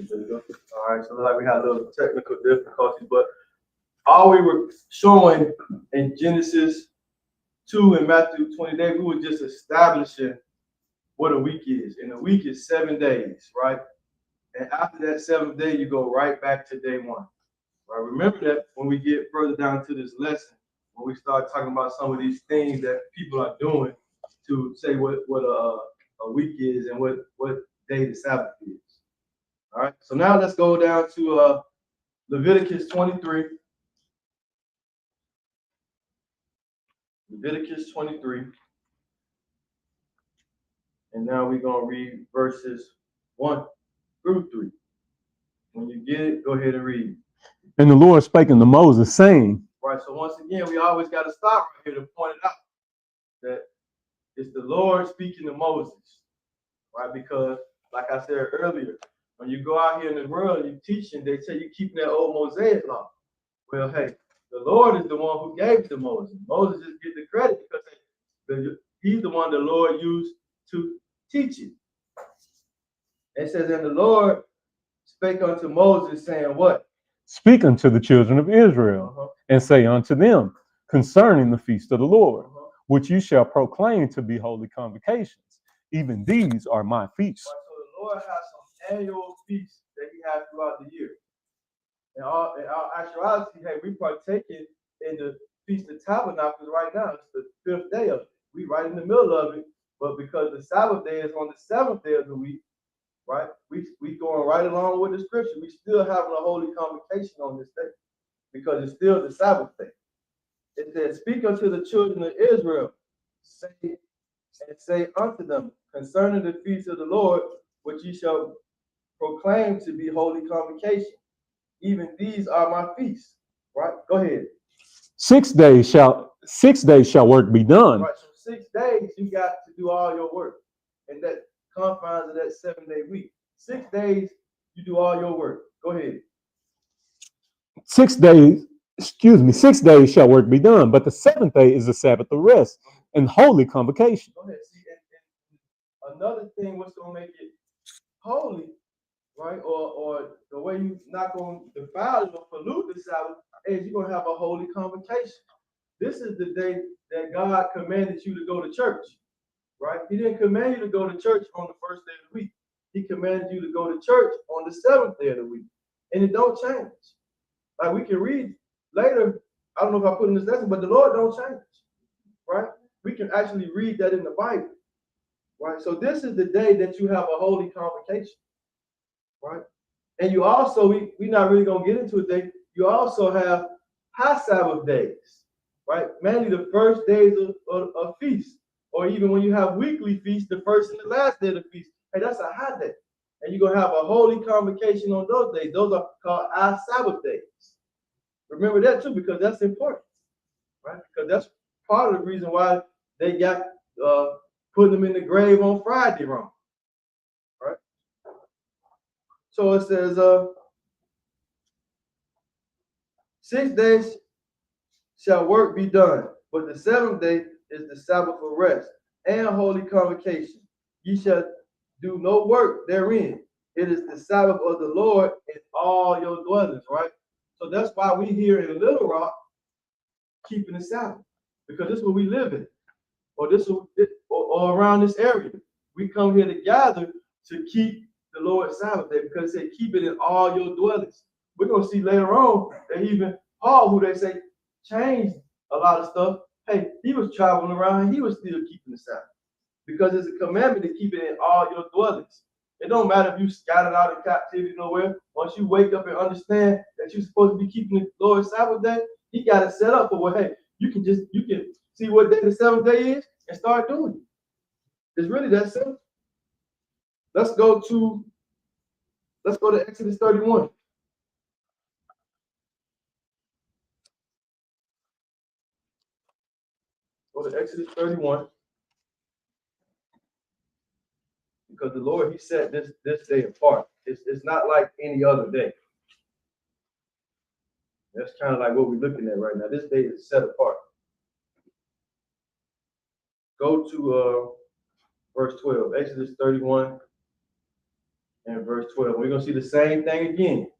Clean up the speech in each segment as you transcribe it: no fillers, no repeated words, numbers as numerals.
There we go. All right, so like we had a little technical difficulties, but all we were showing in Genesis 2 and Matthew 20 days, we were just establishing what a week is. And a week is 7 days, right? And after that seventh day, you go right back to day one. Right? Remember that when we get further down to this lesson, when we start talking about some of these things that people are doing to say what a week is and what day the Sabbath is. All right, so now let's go down to Leviticus 23. Leviticus 23. And now we're going to read verses 1 through 3. When you get it, go ahead and read. And the Lord spake unto Moses, saying. Right, so once again, we always got to stop right here to point it out that it's the Lord speaking to Moses, right? Because, like I said earlier, when you go out here in the world and you're teaching, they tell you keeping that old Mosaic law. Well, hey, the Lord is the one who gave it to Moses. Moses just get the credit because he's the one the Lord used to teach it. It says, and the Lord spake unto Moses, saying, what? Speak unto the children of Israel, and say unto them concerning the feast of the Lord, which you shall proclaim to be holy convocations. Even these are my feasts. Right, so the Lord has some annual feasts that he has throughout the year. In our actuality, hey, we partaking in the Feast of Tabernacles right now. It's the 5th day of it. We right in the middle of it, but because the Sabbath day is on the 7th day of the week, right? We going right along with the scripture. We still having a holy convocation on this day because it's still the Sabbath day. It says, speak unto the children of Israel, say unto them concerning the feast of the Lord, which ye shall proclaim to be holy convocation. Even these are my feasts. Right? Go ahead. 6 days shall work be done. Right. So 6 days you got to do all your work. And that confines of that 7-day week. 6 days you do all your work. Go ahead. 6 days shall work be done, but the 7th day is the Sabbath of rest and holy convocation. Go ahead. See, and another thing what's going to make it holy, right, or the way you're not going to defile it or pollute the Sabbath is you're going to have a holy convocation. This is the day that God commanded you to go to church, right? He didn't command you to go to church on the first day of the week. He commanded you to go to church on the 7th day of the week. And it don't change. Like we can read later, I don't know if I put in this lesson, but the Lord don't change, right? We can actually read that in the Bible, right? So this is the day that you have a holy convocation, right? And you also, we're not really going to get into it today, you also have high Sabbath days, right? Mainly the first days of feast, or even when you have weekly feast, the first and the last day of the feast. Hey, that's a high day. And you're going to have a holy convocation on those days. Those are called high Sabbath days. Remember that too, because that's important, right? Because that's part of the reason why they got putting them in the grave on Friday wrong, right? So it says, 6 days shall work be done, but the 7th day is the Sabbath of rest and holy convocation. Ye shall do no work therein. It is the Sabbath of the Lord in all your dwellings, right? So that's why we here in Little Rock keeping the Sabbath, because this is where we live in, or around this area. We come here to gather to keep the Lord's Sabbath day because they keep it in all your dwellings. We're going to see later on that even Paul, who they say changed a lot of stuff, hey, he was traveling around and he was still keeping the Sabbath because it's a commandment to keep it in all your dwellings. It don't matter if you scattered out in captivity nowhere. Once you wake up and understand that you're supposed to be keeping the Lord's Sabbath day, he got it set up for what, hey, you can see what day the 7th day is and start doing it. It's really that simple. Let's go to Exodus 31. Go to Exodus 31. Because the Lord, he set this day apart. It's not like any other day. That's kind of like what we're looking at right now. This day is set apart. Go to verse 12, Exodus 31. and verse 12. We're going to see the same thing again.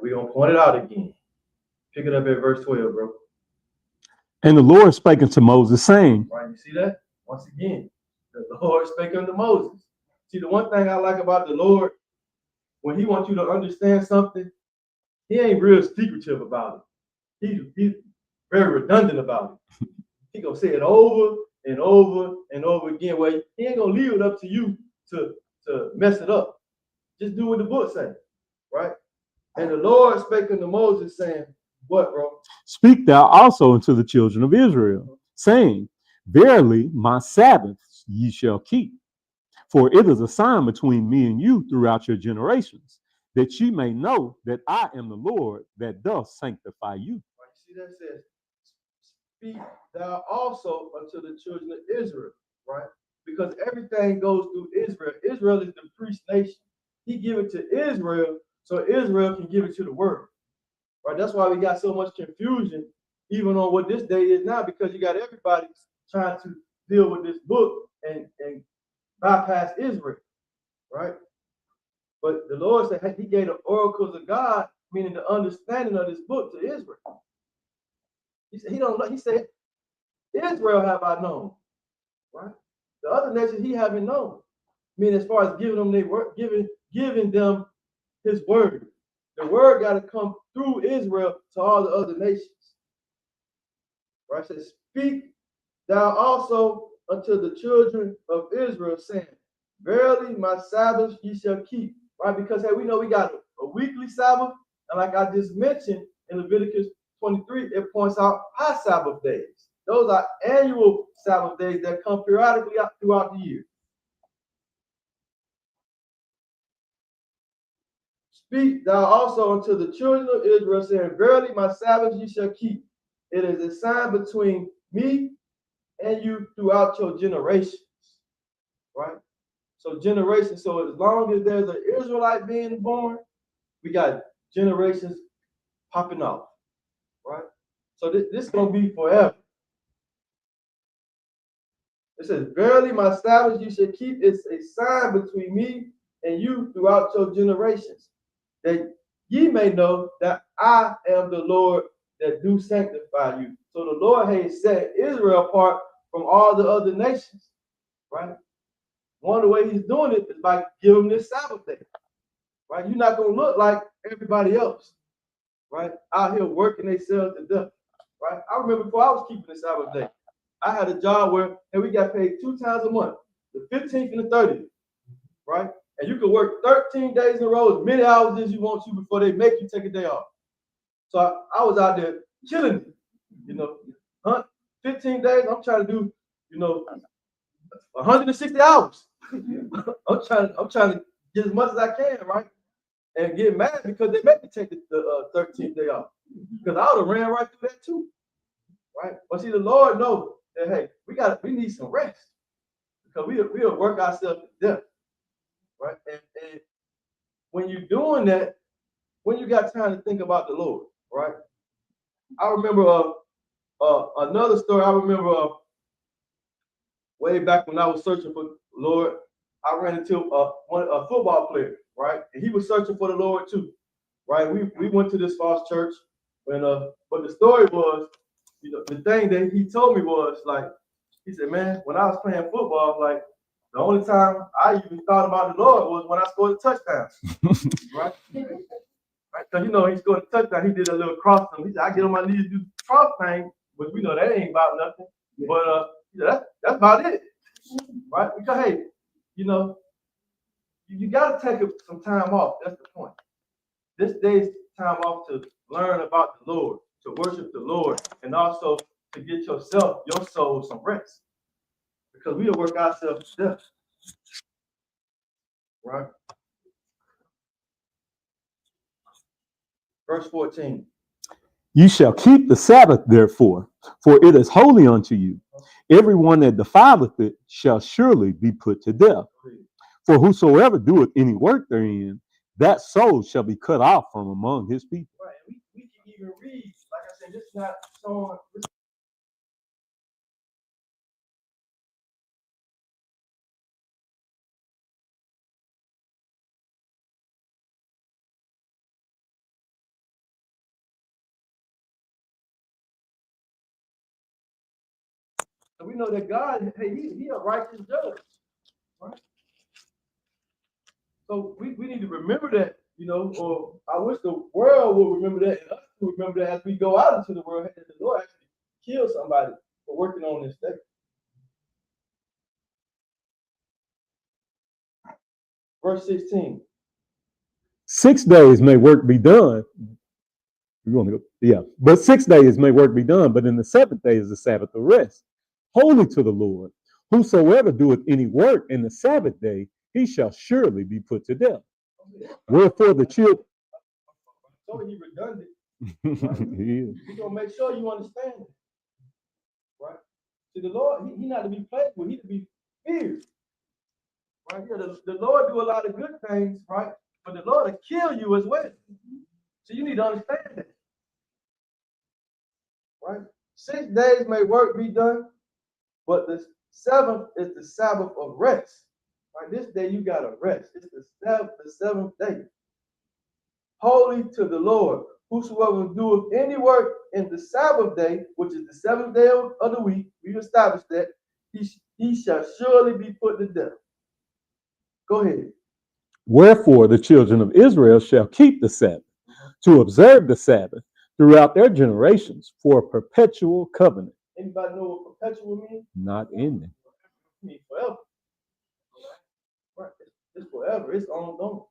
We're going to point it out again. Pick it up at verse 12, bro. And the Lord spake unto Moses, saying, right, you see that? Once again, the Lord spake unto Moses. See, the one thing I like about the Lord, when he wants you to understand something, he ain't real secretive about it. He's very redundant about it. He gonna say it over and over and over again. Well, he ain't gonna leave it up to you to mess it up. Just do what the book says, right? And the Lord spake unto Moses, saying, what, bro? Speak thou also unto the children of Israel, saying, Verily my Sabbaths ye shall keep, for it is a sign between me and you throughout your generations, that ye may know that I am the Lord that doth sanctify you. Right, see that says, speak thou also unto the children of Israel, right? Because everything goes through Israel. Israel is the priest nation. He give it to Israel so Israel can give it to the world, right? That's why we got so much confusion, even on what this day is now, because you got everybody trying to deal with this book and bypass Israel, right? But the Lord said he gave the oracles of God, meaning the understanding of this book to Israel. He said he don't know. He said, Israel have I known, right? The other nations he haven't known. I mean, as far as giving them their word, giving them his word. The word got to come through Israel to all the other nations. Right? It says, speak thou also unto the children of Israel, saying, Verily my Sabbath ye shall keep. Right? Because hey, we know we got a weekly Sabbath, and like I just mentioned in Leviticus 23, it points out high Sabbath days. Those are annual Sabbath days that come periodically throughout the year. Speak thou also unto the children of Israel, saying, Verily my Sabbath ye shall keep. It is a sign between me and you throughout your generations. Right? So generations, so as long as there's an Israelite being born, we got generations popping off. Right? So this is going to be forever. It says, Verily my Sabbath you shall keep. It's a sign between me and you throughout your generations, that ye may know that I am the Lord that do sanctify you. So the Lord has set Israel apart from all the other nations, right? One of the ways he's doing it is by giving them this Sabbath day, right? You're not going to look like everybody else, right? Out here working themselves to death, right? I remember before I was keeping the Sabbath day, I had a job where we got paid 2 times a month, the 15th and the 30th, right? And you can work 13 days in a row, as many hours as you want to before they make you take a day off. So I was out there killing it, 15 days, I'm trying to do, 160 hours. I'm trying to get as much as I can, right? And get mad because they make me take the 13th day off. Because I would have ran right through that too, right? But see, the Lord knows that, hey, we need some rest because we'll work ourselves to death, right? And when you're doing that, when you got time to think about the Lord, right? I remember another story. I remember way back when I was searching for the Lord, I ran into a football player, right? And he was searching for the Lord too, right? We went to this false church, and but the story was, the thing that he told me was like, he said, man, when I was playing football, like the only time I even thought about the Lord was when I scored a touchdown, right? Right? Because he scored a touchdown, he did a little cross. He said, I get on my knees, do the cross thing, but we know that ain't about nothing. But that's about it, right? Because hey, you got to take some time off. That's the point. This day's time off to learn about the Lord, to worship the Lord, and also to get your soul some rest. Because we'll work ourselves to death. Right? Verse 14. You shall keep the Sabbath, therefore, for it is holy unto you. Everyone that defileth it shall surely be put to death. For whosoever doeth any work therein, that soul shall be cut off from among his people. Right. We can even read, like I said, this is not showing. So we know that God, hey, he a righteous judge, right? So we need to remember that, or I wish the world would remember that, and us would remember that as we go out into the world, and the Lord actually kill somebody for working on this day. Verse 16. 6 days may work be done. You want to go? Yeah. But 6 days may work be done, but in the seventh day is the Sabbath of rest, holy to the Lord. Whosoever doeth any work in the Sabbath day, he shall surely be put to death. Wherefore the children. So he redundant. Right? He's gonna make sure you understand it. Right? See, the Lord, he not to be played with, he to be feared. Right? Yeah, the Lord do a lot of good things, right? But the Lord will kill you as well. So you need to understand that. Right? 6 days may work be done, but the seventh is the Sabbath of rest. Right? This day you gotta rest. It's the seventh day. Holy to the Lord. Whosoever doeth any work in the Sabbath day, which is the seventh day of the week, we established that, he shall surely be put to death. Go ahead. Wherefore the children of Israel shall keep the Sabbath, to observe the Sabbath throughout their generations for a perpetual covenant. Anybody know what perpetual means? Not ending. It means forever. Right. It's forever. It's ongoing.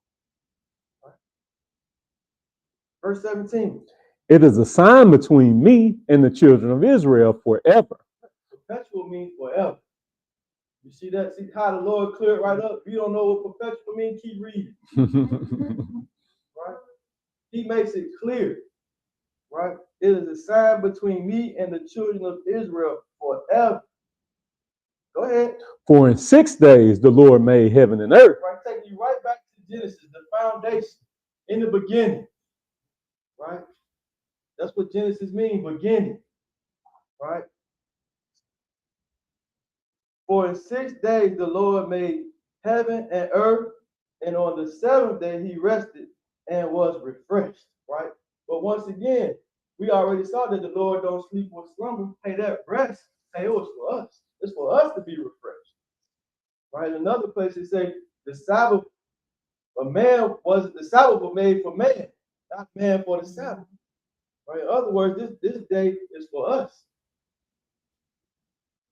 Right. Verse 17. It is a sign between me and the children of Israel forever. Perpetual means forever. You see that? See how the Lord cleared right up? If you don't know what perpetual means, keep reading. Right? He makes it clear. Right? It is a sign between me and the children of Israel forever. Go ahead. For in 6 days the Lord made heaven and earth. Right? Taking you right back to Genesis, the foundation, in the beginning. Right? That's what Genesis means, beginning. Right? For in 6 days the Lord made heaven and earth, and on the seventh day he rested and was refreshed. Right? But once again, we already saw that the Lord don't sleep or slumber. Hey, that rest, hey, it was for us. It's for us to be refreshed. Right? Another place it say the Sabbath, the Sabbath was made for man, not man for the Sabbath. Right? In other words, this day is for us.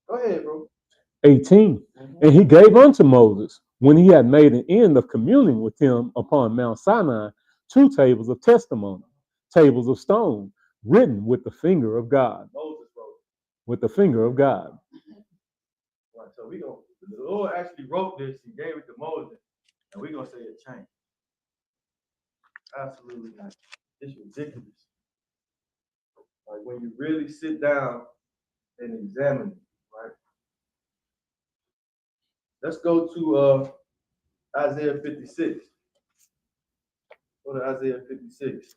Go ahead, bro. 18. And he gave unto Moses, when he had made an end of communing with him upon Mount Sinai, 2 tables of testimony, tables of stone, written with the finger of God. Moses wrote. With the finger of God. Right, so the Lord actually wrote this, he gave it to Moses, and we're going to say it changed. Absolutely not. It's ridiculous. Like when you really sit down and examine it, right? Let's go to Isaiah 56. Go to Isaiah 56.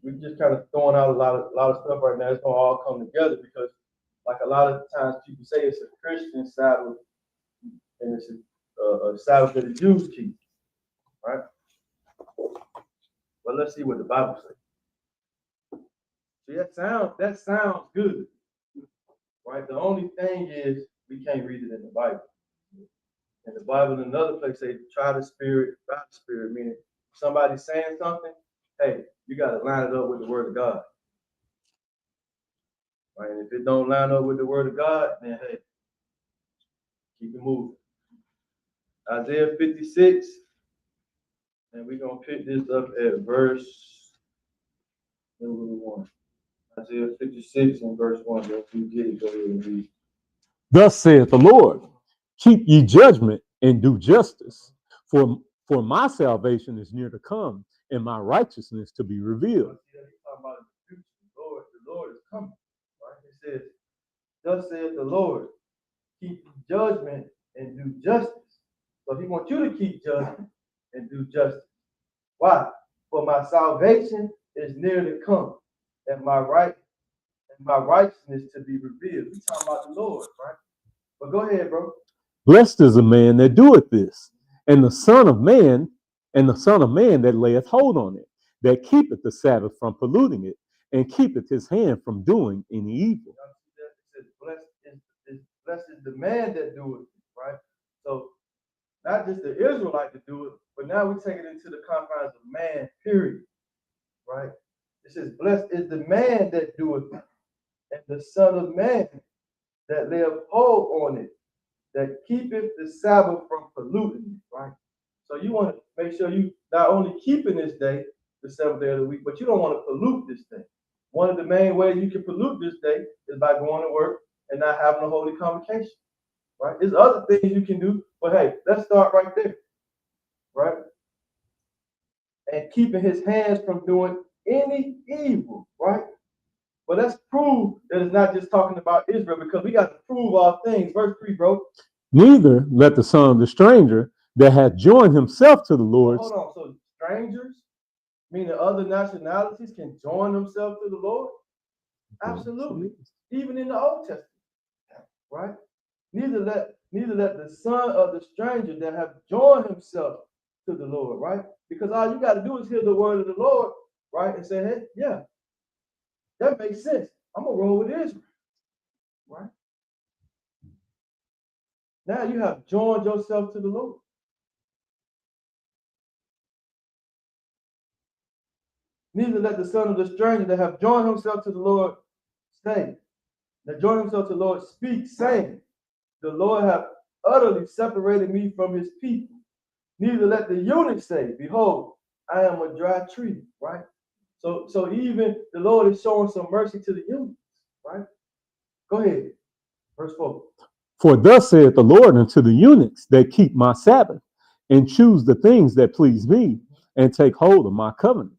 We just kind of throwing out a lot of stuff right now. It's gonna all come together because, like a lot of times, people say it's a Christian Sabbath and it's a Sabbath that the Jews keep, right? But let's see what the Bible says. See, that sounds good, right? The only thing is we can't read it in the Bible. In the Bible, in another place, say try the spirit, by the spirit, meaning somebody's saying something, hey, you got to line it up with the word of God. Right? And if it don't line up with the word of God, then hey, keep it moving. Isaiah 56, and we're going to pick this up at verse 1. Isaiah 56 and verse 1. If you get it, go ahead and read. Thus saith the Lord, keep ye judgment and do justice, for my salvation is near to come, and my righteousness to be revealed. The Lord is coming. Right? It says, thus saith the Lord, keep judgment and do justice. So he wants you to keep judgment and do justice. Why? For my salvation is near to come, and my righteousness to be revealed. We're talking about the Lord, right? But go ahead, bro. Blessed is the man that doeth this, and the Son of Man that layeth hold on it, that keepeth the Sabbath from polluting it, and keepeth his hand from doing any evil. It says, blessed is the man that doeth it, right? So not just the Israelite to do it, but now we take it into the confines of man, period. Right? It says, blessed is the man that doeth it, and the Son of Man that layeth hold on it, that keepeth the Sabbath from polluting it, right? So you want to make sure you not only keeping this day, the seventh day of the week, but you don't want to pollute this day. One of the main ways you can pollute this day is by going to work and not having a holy convocation, right? There's other things you can do, but hey, let's start right there, right? And keeping his hands from doing any evil, right? But let's prove that it's not just talking about Israel, because we got to prove all things. Verse 3, bro. Neither let the son of the stranger that hath joined himself to the Lord. Hold on. So strangers, meaning other nationalities, can join themselves to the Lord? Absolutely. Even in the Old Testament, right? Neither let the son of the stranger that have joined himself to the Lord, right? Because all you got to do is hear the word of the Lord, right? And say, hey, yeah, that makes sense. I'm going to roll with Israel, right? Now you have joined yourself to the Lord. Neither let the son of the stranger that have joined himself to the Lord say, that joined himself to the Lord speak, saying, the Lord hath utterly separated me from his people. Neither let the eunuch say, behold, I am a dry tree, right? So even the Lord is showing some mercy to the eunuchs, right? Go ahead. Verse 4. For thus saith the Lord unto the eunuchs that keep my Sabbath, and choose the things that please me, and take hold of my covenant.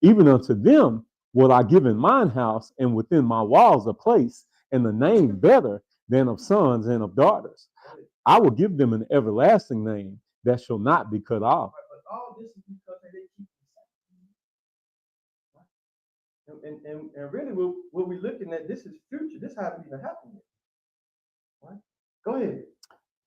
Even unto them will I give in mine house and within my walls a place, and the name better than of sons and of daughters. I will give them an everlasting name that shall not be cut off. But all this is because they keep the Sabbath. And really, what we're looking at, this is future. This hasn't even happened yet. Right? Go ahead.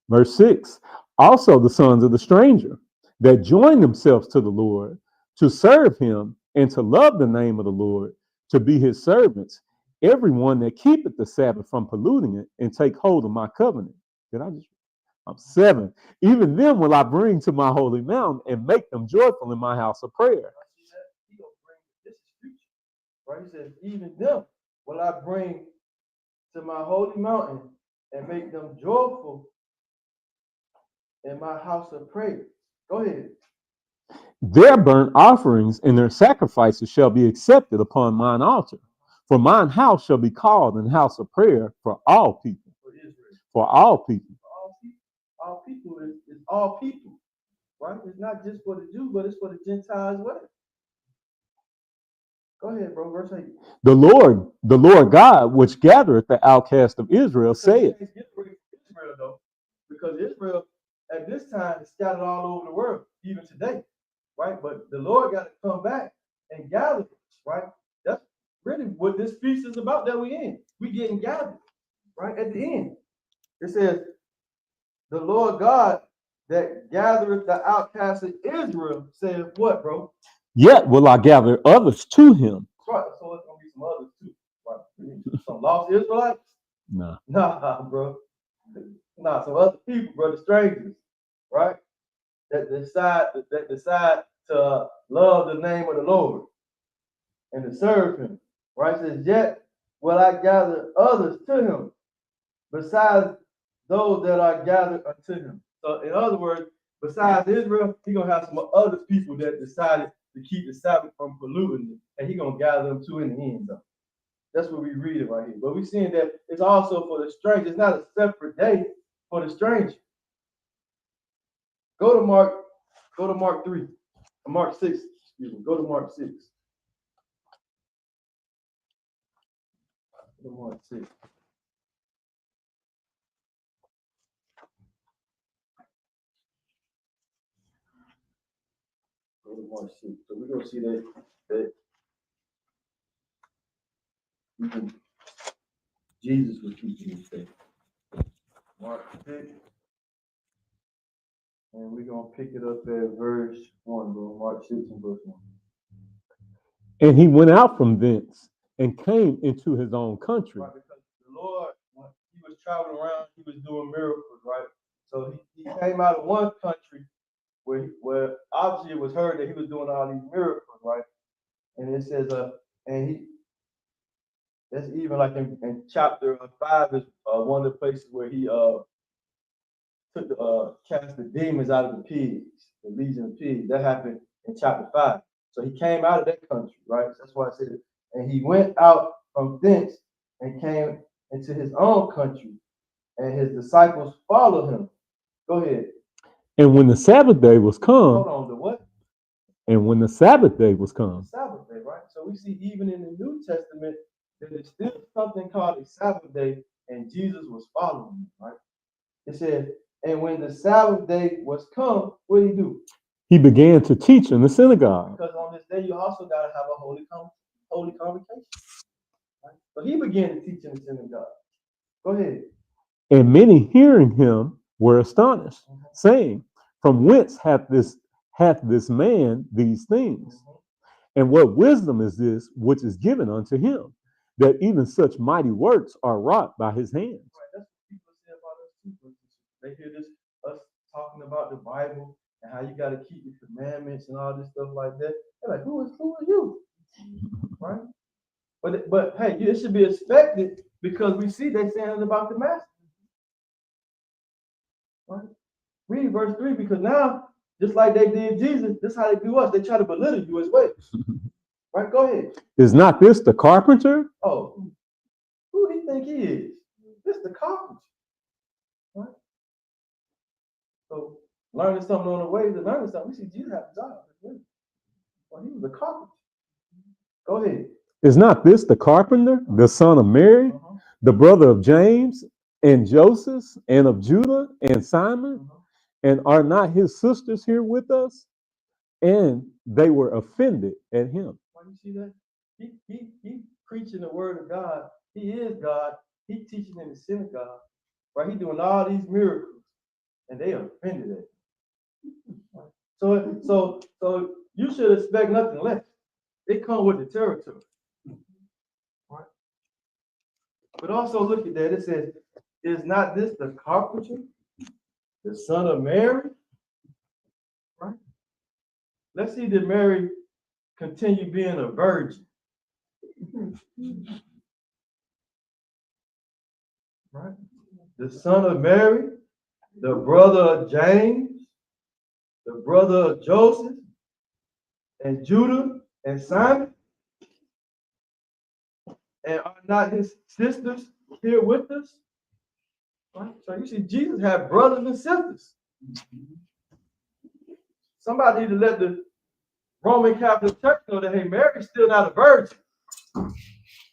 Verse 6. Also the sons of the stranger that join themselves to the Lord to serve him and to love the name of the Lord, to be his servants, everyone that keepeth the Sabbath from polluting it, and take hold of my covenant. I'm 7. Even them will I bring to my holy mountain and make them joyful in my house of prayer. This is future. Right? He says, even them will I bring to my holy mountain and make them joyful in my house of prayer. Go ahead. Their burnt offerings and their sacrifices shall be accepted upon mine altar. For mine house shall be called an house of prayer for all people. For Israel. For all people. All people is all people. Right? It's not just for the Jews, but it's for the Gentiles as well. Go ahead, bro. Verse 8. The Lord God, which gathereth the outcast of Israel, saith. Israel, though, because Israel at this time is scattered all over the world, even today, right? But the Lord got to come back and gather us, right? That's really what this feast is about that we in. We getting gathered, right? At the end, it says, the Lord God that gathereth the outcasts of Israel says what, bro? Yet will I gather others to him. Right, so it's gonna be some others too. Right? Some lost Israelites? Nah, bro. Nah, some other people, bro, the strangers, right? That decide to love the name of the Lord and to serve him. Right? It says, yet will I gather others to him, besides those that are gathered unto him. So in other words, besides Israel, he's gonna have some other people that decided to keep the Sabbath from polluting it, and he's gonna gather them too in the end, though. That's what we read it right here. But we're seeing that it's also for the stranger. It's not a separate day for the stranger. Go to Mark 3. Mark 6. Excuse me. Go to Mark 6. Go to Mark 6. Go to Mark 6. So we're gonna see that even Jesus was teaching this day. Mark 6. And we're going to pick it up at verse 1, bro. Mark 6 and verse 1. And he went out from thence and came into his own country. Right, because the Lord, when he was traveling around, he was doing miracles, right? So he came out of one country where obviously it was heard that he was doing all these miracles, right? And it says, that's even like in chapter 5 is one of the places where he cast the demons out of the pigs, the legion of pigs. That happened in chapter 5. So he came out of that country, right? That's why I said, and he went out from thence and came into his own country, and his disciples followed him. Go ahead. And when the Sabbath day was come, Hold on, the what? And when the Sabbath day was come, Sabbath day, right? So we see even in the New Testament that there's still something called a Sabbath day, and Jesus was following it, right? It said, and when the Sabbath day was come, what did he do? he began to teach in the synagogue. Because on this day you also got to have a holy convocation. Right? So he began to teach in the synagogue. Go ahead. And many hearing him were astonished, saying, from whence hath this man these things? And what wisdom is this which is given unto him, that even such mighty works are wrought by his hands? Right, that's what people say about us too. They hear this us talking about the Bible and how you got to keep the commandments and all this stuff like that. They're like, who are you? Right? But hey, it should be expected because we see they saying it about the master. Right? Read verse 3 because now, just like they did Jesus, this is how they do us. They try to belittle you as well. Right? Go ahead. Is not this the carpenter? Oh, who do you think he is? This is the carpenter. Right? So learning something on the way to learning something, we see Jesus have a job. Well, he was a carpenter. Go ahead. Is not this the carpenter, the son of Mary, the brother of James and Joseph and of Judah and Simon? And are not his sisters here with us? And they were offended at him. Why you see that? He preaching the word of God. He is God. He teaching in the synagogue. Right? He doing all these miracles. And they offended at him. Right? So you should expect nothing less. They come with the territory. Right? But also look at that. It says, is not this the carpenter, the son of Mary? Right? Let's see, did Mary continue being a virgin? Right? The son of Mary, the brother of James, the brother of Joseph, and Judah, and Simon. And are not his sisters here with us? Right? So you see, Jesus had brothers and sisters. Somebody need to let the Roman Catholic Church know that, hey, Mary's still not a virgin.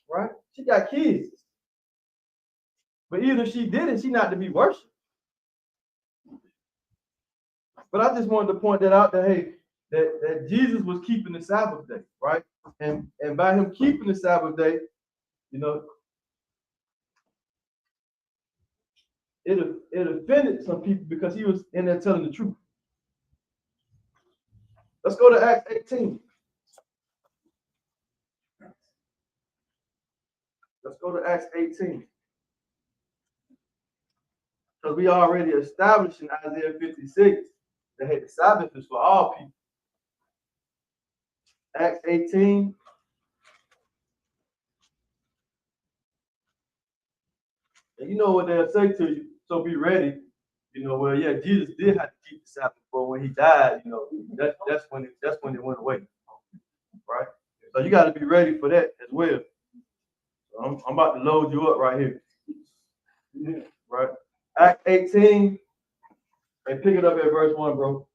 Right? She got kids. But even if she did it, she not to be worshipped. But I just wanted to point that out that, hey, that Jesus was keeping the Sabbath day, right? And by him keeping the Sabbath day, you know, it offended some people because he was in there telling the truth. Let's go to Acts 18. Let's go to Acts 18. Because we already established in Isaiah 56 that, hey, the Sabbath is for all people. Acts 18. And you know what they'll say to you, so be ready. You know, well, yeah, Jesus did have to keep the Sabbath, but when he died, you know, that's when it went away. Right? So you got to be ready for that as well. So I'm about to load you up right here. Yeah, right? Act 18, and pick it up at verse 1, bro.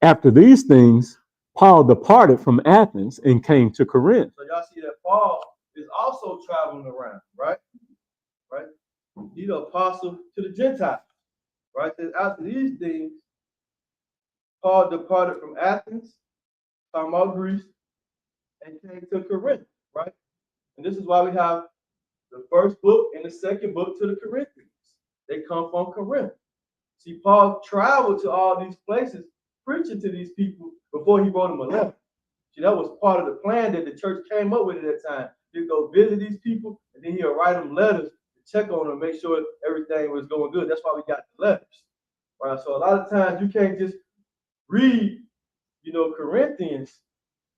After these things, Paul departed from Athens and came to Corinth. So y'all see that Paul is also traveling around, right? Right? He's the apostle to the Gentiles, right? And after these things, Paul departed from Athens, talking about Greece, and came to Corinth, right? And this is why we have the first book and the second book to the Corinthians. They come from Corinth. See, Paul traveled to all these places preaching to these people before he wrote them a letter. See, that was part of the plan that the church came up with at that time. He'd go visit these people, and then he'll write them letters to check on them, make sure everything was going good. That's why we got the letters, right? So a lot of times you can't just read, Corinthians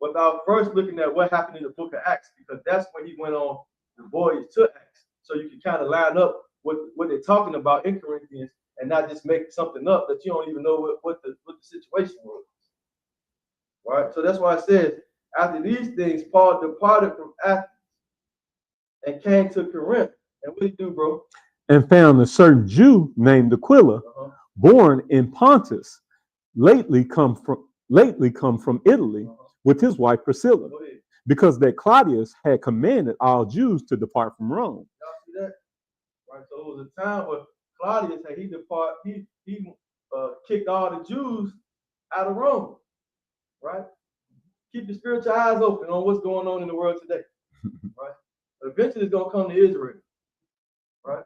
without first looking at what happened in the book of Acts, because that's when he went on the voyage to Acts. So you can kind of line up what they're talking about in Corinthians and not just make something up that you don't even know what the situation was. Right? So that's why it says, after these things, Paul departed from Athens and came to Corinth. And what did he do, bro? And found a certain Jew named Aquila, born in Pontus, lately come from Italy, with his wife Priscilla, because that Claudius had commanded all Jews to depart from Rome. Y'all see that? Right. So it was a time where Claudius had he kicked all the Jews out of Rome. Right? Keep your spiritual eyes open on what's going on in the world today. Right? But eventually it's gonna come to Israel. Right?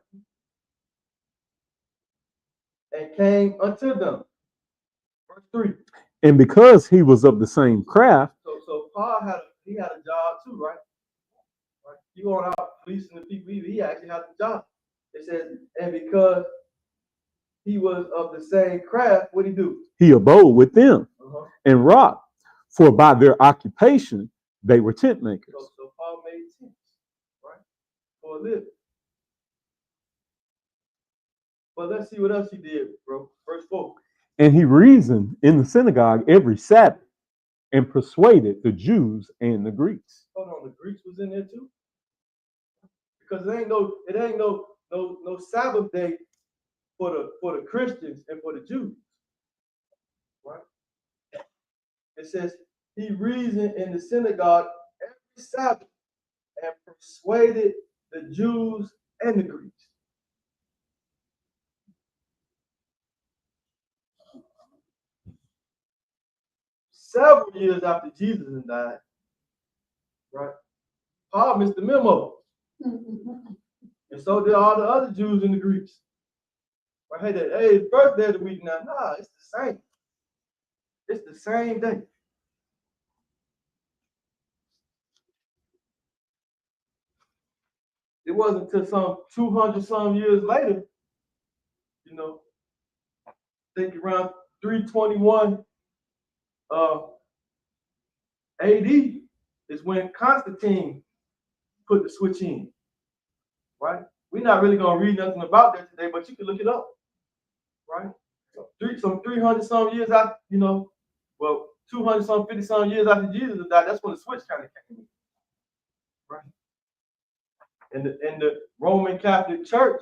And came unto them. Verse 3. And because he was of the same craft. So Paul had a job too, right? He went out policing the people. He actually had a job. It says, and because he was of the same craft, what did he do? He abode with them and wrought, for by their occupation they were tent makers. So Paul made tents, right, for a living. But let's see what else he did, bro. Verse 4. And he reasoned in the synagogue every Sabbath and persuaded the Jews and the Greeks. Hold on, the Greeks was in there too? Because it ain't no Sabbath day for the Christians and for the Jews. Right? It says he reasoned in the synagogue every Sabbath and persuaded the Jews and the Greeks. Several years after Jesus had died, right? Paul missed the memo. And so did all the other Jews and the Greeks. Right? Hey, it's first day of the week now. Nah, it's the same. It's the same day. It wasn't until some 200 some years later, I think around 321 AD is when Constantine put the switch in. Right? We're not really going to read nothing about that today, but you can look it up. Right? Some 300 some years after, 200 some 50 some years after Jesus died, that's when the switch kind of came in. Right? And the Roman Catholic Church,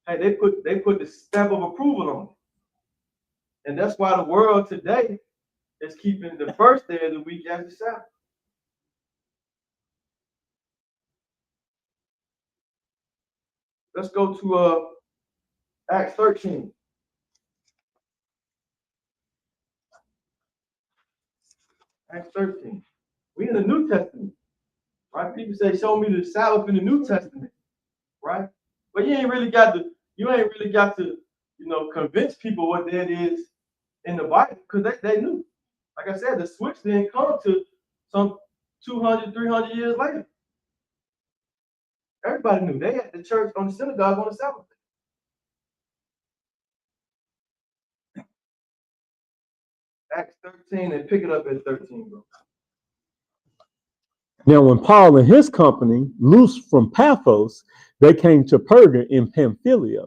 hey, they put the stamp of approval on it. And that's why the world today is keeping the first day of the week as the Sabbath. Let's go to Acts 13. Acts 13. We in the New Testament, right? People say, show me the Sabbath in the New Testament, right? But you ain't really got to, convince people what that is in the Bible, because they knew. Like I said, the switch didn't come to some 200, 300 years later. Everybody knew. They had the church on the synagogue on the Sabbath day. Acts 13, and pick it up at 13, bro. Now, when Paul and his company loosed from Paphos, they came to Perga in Pamphylia,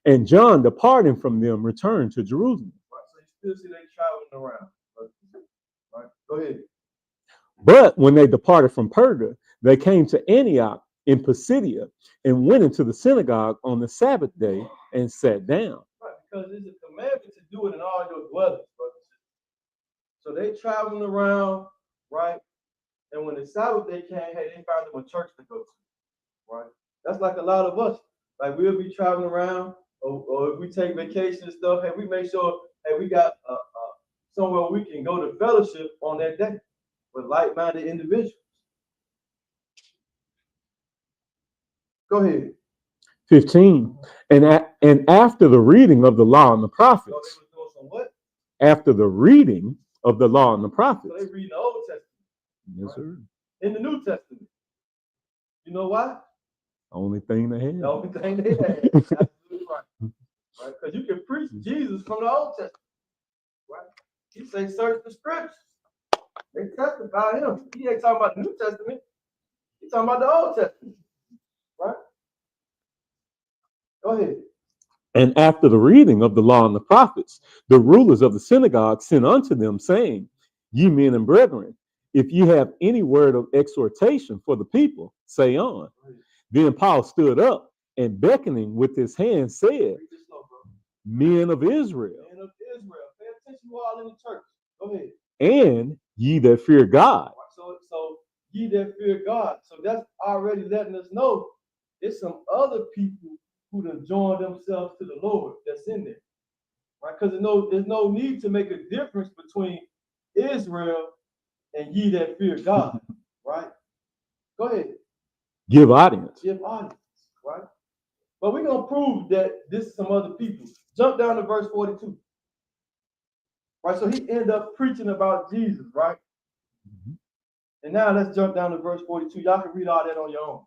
and John, departing from them, returned to Jerusalem. Right, so you still see they traveling around. Right, go ahead. But when they departed from Perga, they came to Antioch in Pisidia and went into the synagogue on the Sabbath day and sat down. Right, because it's a commandment to do it in all your dwellings, brothers. So they traveling around, right? And when the Sabbath day came, hey, they found them a church to go to, right? That's like a lot of us. Like we'll be traveling around, or if we take vacation and stuff, hey, we make sure, hey, we got somewhere we can go to fellowship on that day with like-minded individuals. Go ahead. 15. And after the reading of the law and the prophets. So they was doing some what? After the reading of the law and the prophets. So they read the Old Testament. Yes, sir. In the New Testament. You know why? Only thing they had. The only thing they had. Absolutely right. Right? Because you can preach Jesus from the Old Testament. Right? He say search the scriptures. They testify him. He ain't talking about the New Testament. He's talking about the Old Testament. Right? Go ahead. And after the reading of the law and the prophets, the rulers of the synagogue sent unto them, saying, Ye men and brethren, if ye have any word of exhortation for the people, say on. Then Paul stood up and beckoning with his hand said, Men of Israel. Men of Israel. Pay attention, you all in the church. Go ahead. And ye that fear God. So ye that fear God. So that's already letting us know there's some other people who done joined themselves to the Lord that's in there. Right? Because there's no need to make a difference between Israel and ye that fear God. Right? Go ahead. Give audience. Give audience. Right? But we're going to prove that this is some other people. Jump down to verse 42. Right? So he ended up preaching about Jesus, right? Mm-hmm. And now let's jump down to verse 42. Y'all can read all that on your own.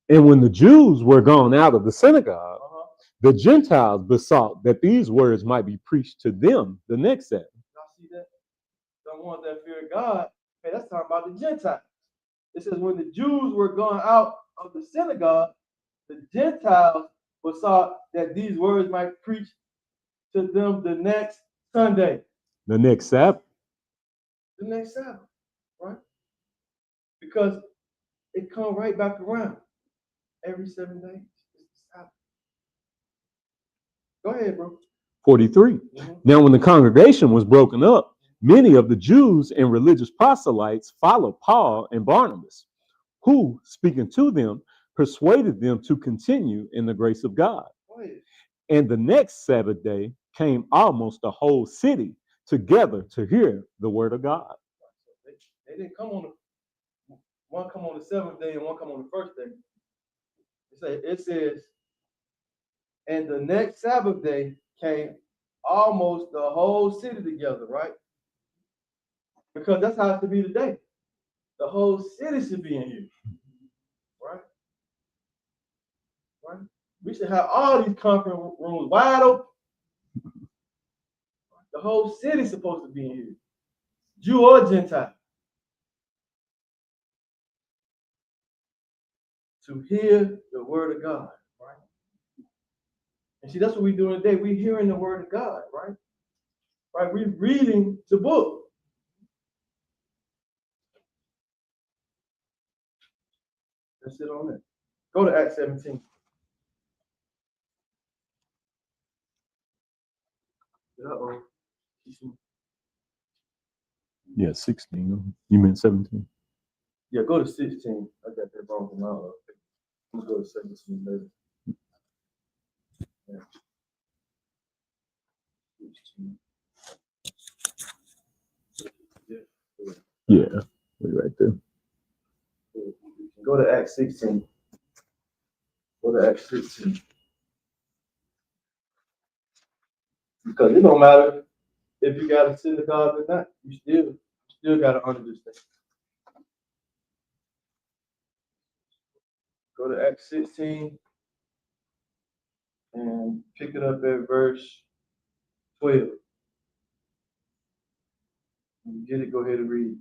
And when the Jews were gone out of the synagogue, the Gentiles besought that these words might be preached to them the next Sabbath. Y'all see that? The ones that fear God, hey, that's talking about the Gentiles. It says when the Jews were gone out of the synagogue, the Gentiles besought that these words might preach to them the next Sunday. The next Sabbath. The next Sabbath, right? Because it comes right back around every 7 days. It's Sabbath. Go ahead, bro. 43. Mm-hmm. Now, when the congregation was broken up, many of the Jews and religious proselytes followed Paul and Barnabas, who, speaking to them, persuaded them to continue in the grace of God. And the next Sabbath day came almost the whole city together to hear the word of God. They didn't come on one come on the seventh day and one come on the first day. It says, and the next Sabbath day came almost the whole city together, right? Because that's how it should be today. The whole city should be in here. Right? Right? We should have all these conference rooms wide open. The whole city's supposed to be in here. Jew or Gentile. To hear the word of God, right? And see, that's what we're doing today. We're hearing the word of God, right? Right? We're reading the book. That's it on that. Go to Acts 17. Uh-oh. Yeah, 16. You meant 17. Yeah, go to 16. I got that wrong. I'm going to go to 17 later. Yeah. 16. Yeah, we're right there. Go to Acts 16. Go to Acts 16. Because it don't matter if you got a synagogue or not. You still got to honor this thing. Go to Acts 16 and pick it up at verse 12. When you get it, go ahead and read.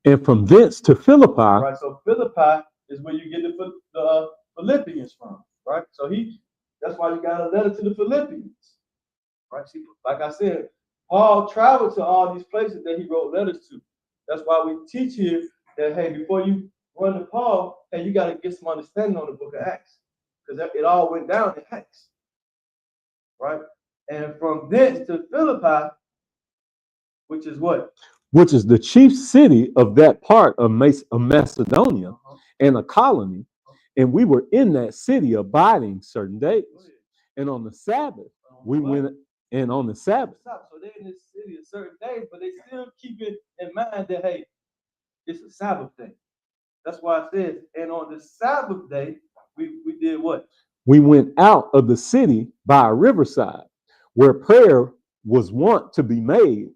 And from thence to Philippi. Right, so Philippi is where you get the Philippians from, right? So that's why you got a letter to the Philippians, right? See, like I said, Paul traveled to all these places that he wrote letters to. That's why we teach here that, hey, before you run to Paul, hey, you got to get some understanding on the book of Acts, because it all went down in Acts, right? And from thence to Philippi, which is what? Which is the chief city of that part of Macedonia, and a colony. And we were in that city abiding certain days. And on the Sabbath, we went, and on the Sabbath. So they're in this city a certain days, but they still keep it in mind that, hey, it's a Sabbath day. That's why it says, and on the Sabbath day, we did what? We went out of the city by a riverside where prayer was wont to be made.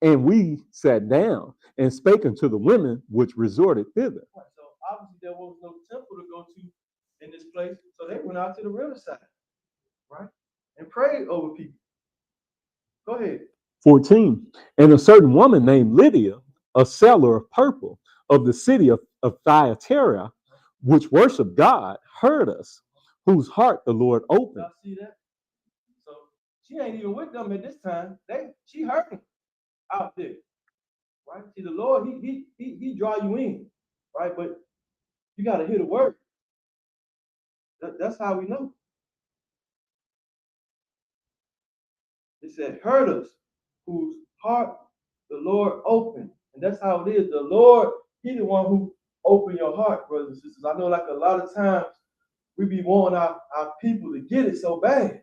And we sat down, and spake unto the women which resorted thither. Right. So obviously there was no temple to go to in this place, so they went out to the riverside, right, and prayed over people. Go ahead. 14. And a certain woman named Lydia, a seller of purple of the city of Thyatira, which worshiped God, heard us, whose heart the Lord opened. Y'all see that? So she ain't even with them at this time. She heard them out there, right? See, the Lord, he draw you in, right? But you got to hear the word. That's how we know. It said, heard us, whose heart the Lord opened. And that's how it is. The Lord, He the one who opened your heart, brothers and sisters. I know like a lot of times we be wanting our people to get it so bad,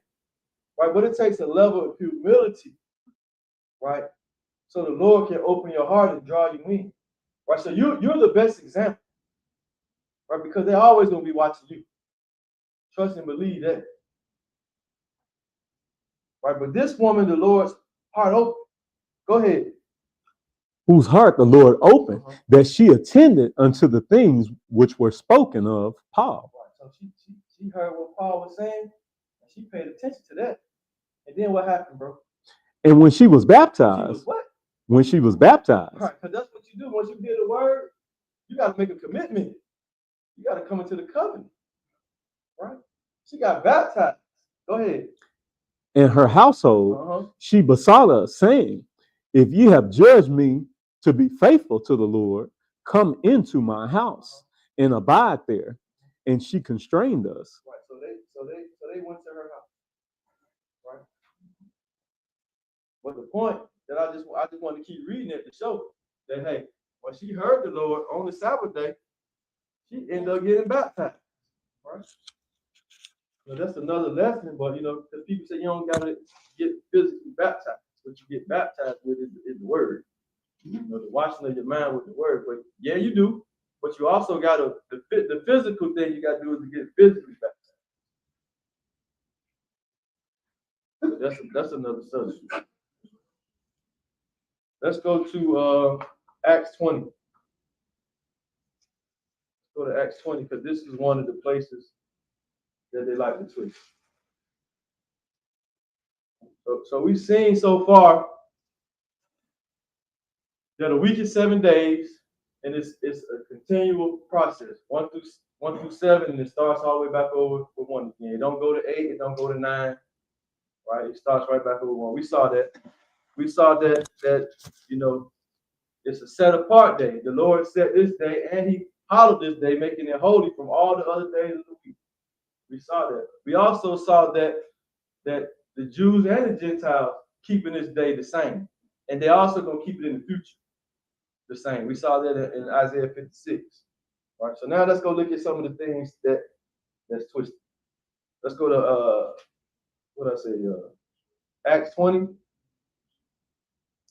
right? But it takes a level of humility, right? So the Lord can open your heart and draw you in, right? So you're the best example, right? Because they're always going to be watching you. Trust and believe that. Right, but this woman, the Lord's heart open. Go ahead. Whose heart the Lord opened, that she attended unto the things which were spoken of Paul. Right, so she heard what Paul was saying, and she paid attention to that. And then what happened, bro? And when she was baptized, she was what? When she was baptized, right? Because that's what you do once you hear the word. You got to make a commitment. You got to come into the covenant, right? She got baptized. Go ahead. In her household, she besought us, saying, if ye have judged me to be faithful to the Lord, come into my house and abide there. And she constrained us. Right. So they went to her house. Right. But the point that I just want to keep reading it to show that hey, when she heard the Lord on the Sabbath day, she ended up getting baptized. Right. So that's another lesson, but because people say you don't gotta get physically baptized. What you get baptized with is the word. The washing of your mind with the word. But yeah, you do. But you also gotta the physical thing you gotta do is to get physically baptized. That's another subject. Let's go to Acts 20. Let's go to Acts 20 because this is one of the places that they like to twist. So we've seen so far that a week is 7 days, and it's a continual process, one through 7, and it starts all the way back over with 1 again. It don't go to 8, it don't go to 9, right? It starts right back over 1. We saw that. We saw that it's a set apart day. The Lord set this day, and He hallowed this day, making it holy from all the other days of the week. We saw that. We also saw that the Jews and the Gentiles keeping this day the same, and they're also gonna keep it in the future the same. We saw that in Isaiah 56. All right. So now let's go look at some of the things that's twisted. Let's go to Acts 20.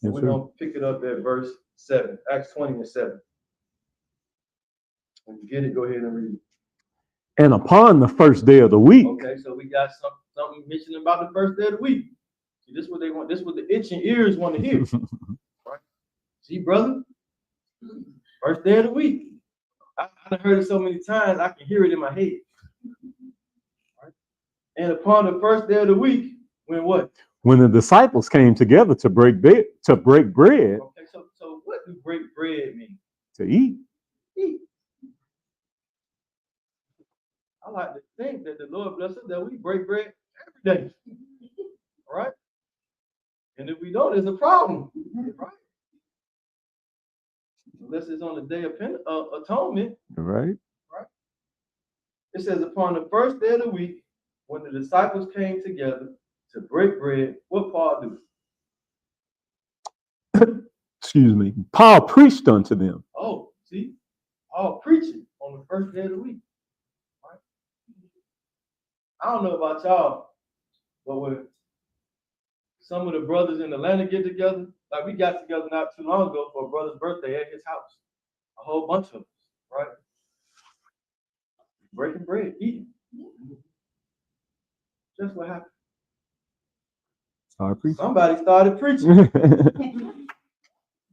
Yes, we're gonna pick it up at verse 7. Acts 20 and 7. When you get it, go ahead and read it. And upon the first day of the week. Okay, so we got something mentioned about the first day of the week. See, this is what they want. This is what the itching ears want to hear. Right? See, brother, first day of the week. I've heard it so many times I can hear it in my head. Right? And upon the first day of the week, when what? When the disciples came together to break bread. Okay, so what do break bread mean? To eat. Eat. I like to think that the Lord bless us that we break bread every day. All right? And if we don't, there's a problem. Right? Unless it's on the day of atonement. Right. Right? It says, upon the first day of the week, when the disciples came together to break bread, what Paul do? Excuse me. Paul preached unto them. Oh, see? Paul preaching on the first day of the week. Right? I don't know about y'all, but when some of the brothers in Atlanta get together, like we got together not too long ago for a brother's birthday at his house. A whole bunch of us, right? Breaking bread, eating. Just what happened. Somebody started preaching.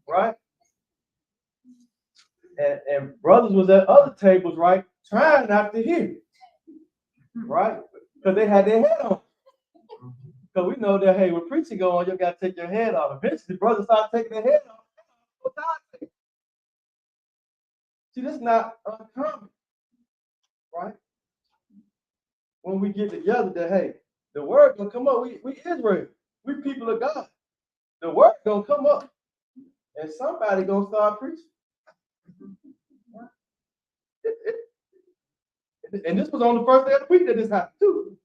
Right? And brothers was at other tables, right, trying not to hear, right, because they had their head on. Because we know that, hey, when preaching go on, you got to take your head off. Eventually, brothers start taking their head off. See, this is not uncommon, right? When we get together, that, hey, the word gonna come up. We Israel. We people of God. The word gonna come up. And somebody gonna start preaching. And this was on the first day of the week that this happened too.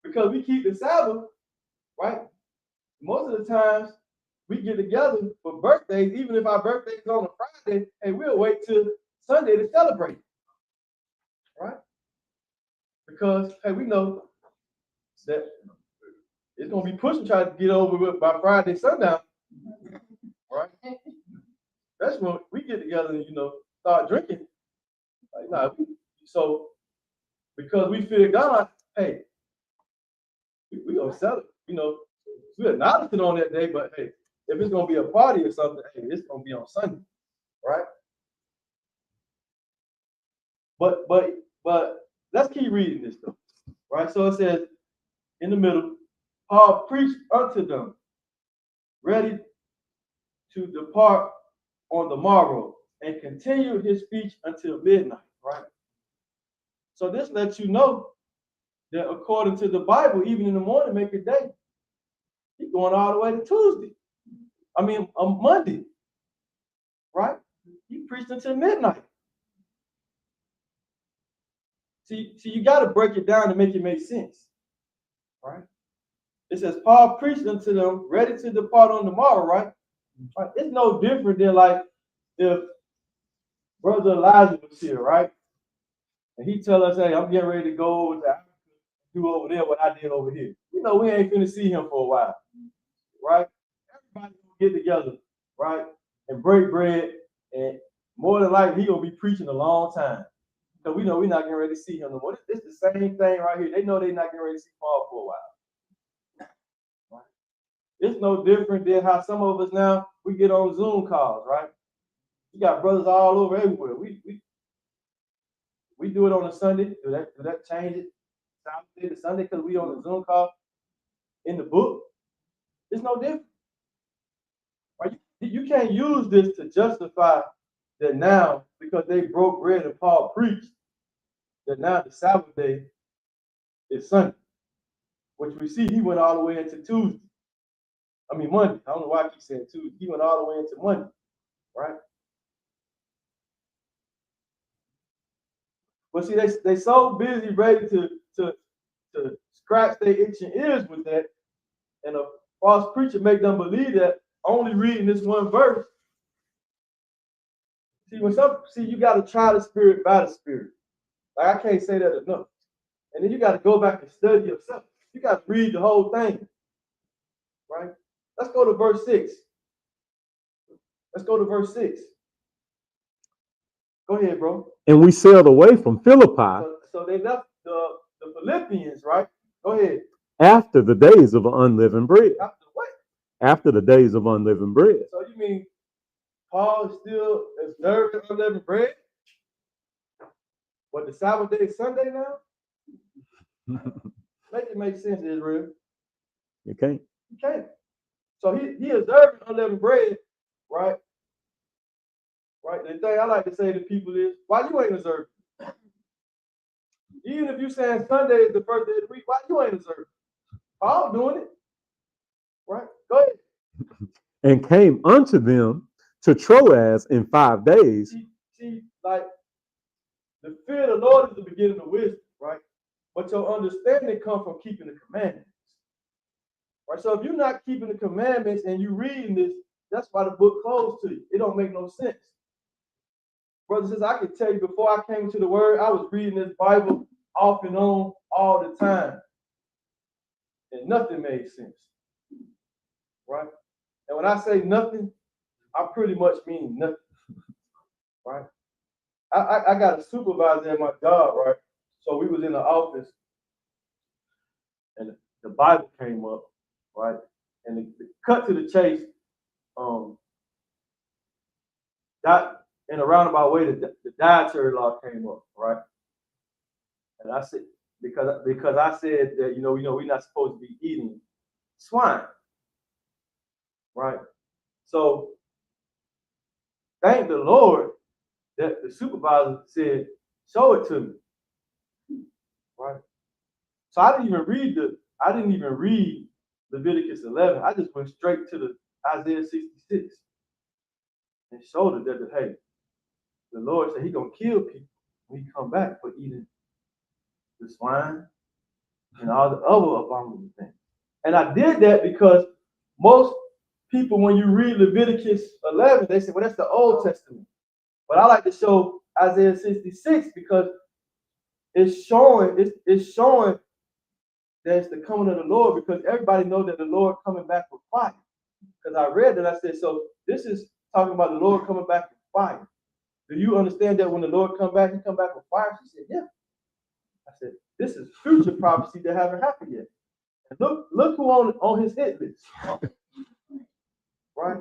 Because we keep the Sabbath, right? Most of the times we get together for birthdays, even if our birthday is on a Friday, and we'll wait till Sunday to celebrate. Right? Because hey, we know that it's gonna be pushing trying to get over with by Friday sundown. Right? That's when we get together and start drinking. Like, nah, so because we fear God, hey, we gonna celebrate. We acknowledge it on that day, but hey, if it's gonna be a party or something, hey, it's gonna be on Sunday, right? But let's keep reading this though, right? So it says in the middle, Paul preached unto them, ready to depart on the morrow, and continued his speech until midnight, right? So this lets you know that according to the Bible, even in the morning, make a day. He's going all the way to Tuesday. Monday, right? He preached until midnight. See, you got to break it down to make it make sense, right? It says Paul preached unto them, ready to depart on the morrow, right? It's no different than like if Brother Elijah was here, right? And he tell us, hey, I'm getting ready to go over to Africa, do over there what I did over here. We ain't finna see him for a while, right? Everybody gonna get together, right? And break bread, and more than likely he gonna be preaching a long time. Because we know we're not getting ready to see him no more. It's the same thing right here. They know they're not getting ready to see Paul for a while. Right? It's no different than how some of us now, we get on Zoom calls, right? You got brothers all over everywhere. We do it on a Sunday. Do that change it? Saturday to Sunday because we on a Zoom call in the book. It's no different. Right? You can't use this to justify that now because they broke bread and Paul preached that now the Sabbath day is Sunday, which we see he went all the way into Tuesday. Monday. I don't know why I keep saying Tuesday. He went all the way into Monday, right? But see, they so busy ready to scratch their itching ears with that, and a false preacher make them believe that only reading this one verse. See, you got to try the spirit by the spirit. Like I can't say that enough. And then you got to go back and study yourself. You got to read the whole thing, right? Let's go to verse 6. Go ahead, bro. And we sailed away from Philippi. So they left the Philippians, right? Go ahead. After the days of unleavened bread. After what? After the days of unleavened bread. So you mean Paul is still observing unleavened bread? What, the Sabbath day is Sunday now? Make it make sense, Israel. You can't. You can't. So he observing unleavened bread, right? Right. The thing I like to say to people is, why you ain't observing? Even if you saying Sunday is the first day of the week, why you ain't observing? Paul doing it, right? Go ahead. And came unto them to Troas in 5 days. See, like the fear of the Lord is the beginning of wisdom, right? But your understanding comes from keeping the commandments. Right? So if you're not keeping the commandments and you reading this, that's why the book closed to you. It don't make no sense. Brothers and sisters, I can tell you before I came into the word, I was reading this Bible off and on all the time. And nothing made sense. Right? And when I say nothing, I pretty much mean nothing. Right? I got a supervisor in my job, right? So we was in the office and the Bible came up, right? And the cut to the chase, in a roundabout way, the dietary law came up, right? And I said, because I said that, we're not supposed to be eating swine, right? So thank the Lord that the supervisor said, show it to me, right? So I didn't even read Leviticus 11. I just went straight to the Isaiah 66 and showed her that, hey, the Lord said He's gonna kill people when He come back for eating the swine and all the other abominable things. And I did that because most people, when you read Leviticus 11, they say, well, that's the Old Testament. But I like to show Isaiah 66 because it's showing that it's the coming of the Lord, because everybody knows that the Lord coming back with fire. Because I read that, I said, so this is talking about the Lord coming back with fire. Do you understand that when the Lord come back, He come back with fire? She said, yeah. I said, this is future prophecy that haven't happened yet. And look who on His hit list. Right?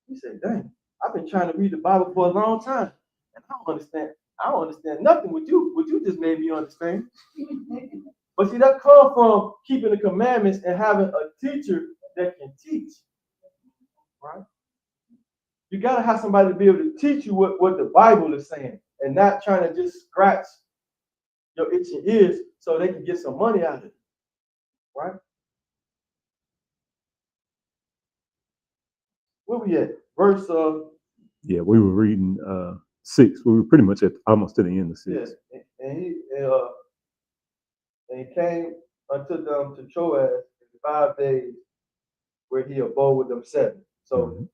He said, dang, I've been trying to read the Bible for a long time, and I don't understand nothing what you just made me understand. But see, that comes from keeping the commandments and having a teacher that can teach. Right? You gotta have somebody to be able to teach you what the Bible is saying, and not trying to just scratch your itching ears so they can get some money out of it. Right? Where we at? Verse Yeah, we were reading 6. We were pretty much almost to the end of 6. Yeah, and he came unto them to Troas in 5 days, where he abode with them 7. So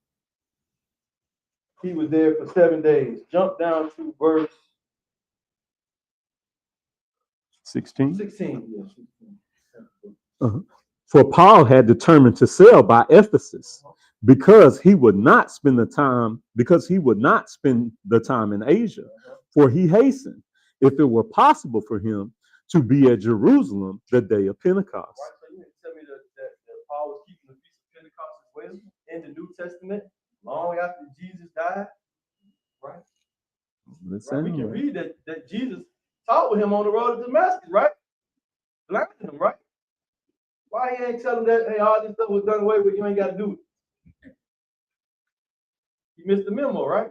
he was there for 7 days. Jump down to verse 16. 16. Yeah, 16. For Paul had determined to sail by Ephesus because he would not spend the time in Asia, for he hastened, if it were possible for him, to be at Jerusalem the day of Pentecost. Right, so you mean to tell me that Paul was keeping the Feast of Pentecost as well in the New Testament long after Jesus died? Right? Right? We can read that Jesus talked with him on the road to Damascus, right? Blinded him, right? Why he ain't telling that, hey, all this stuff was done away with, you ain't got to do it? You missed the memo, right?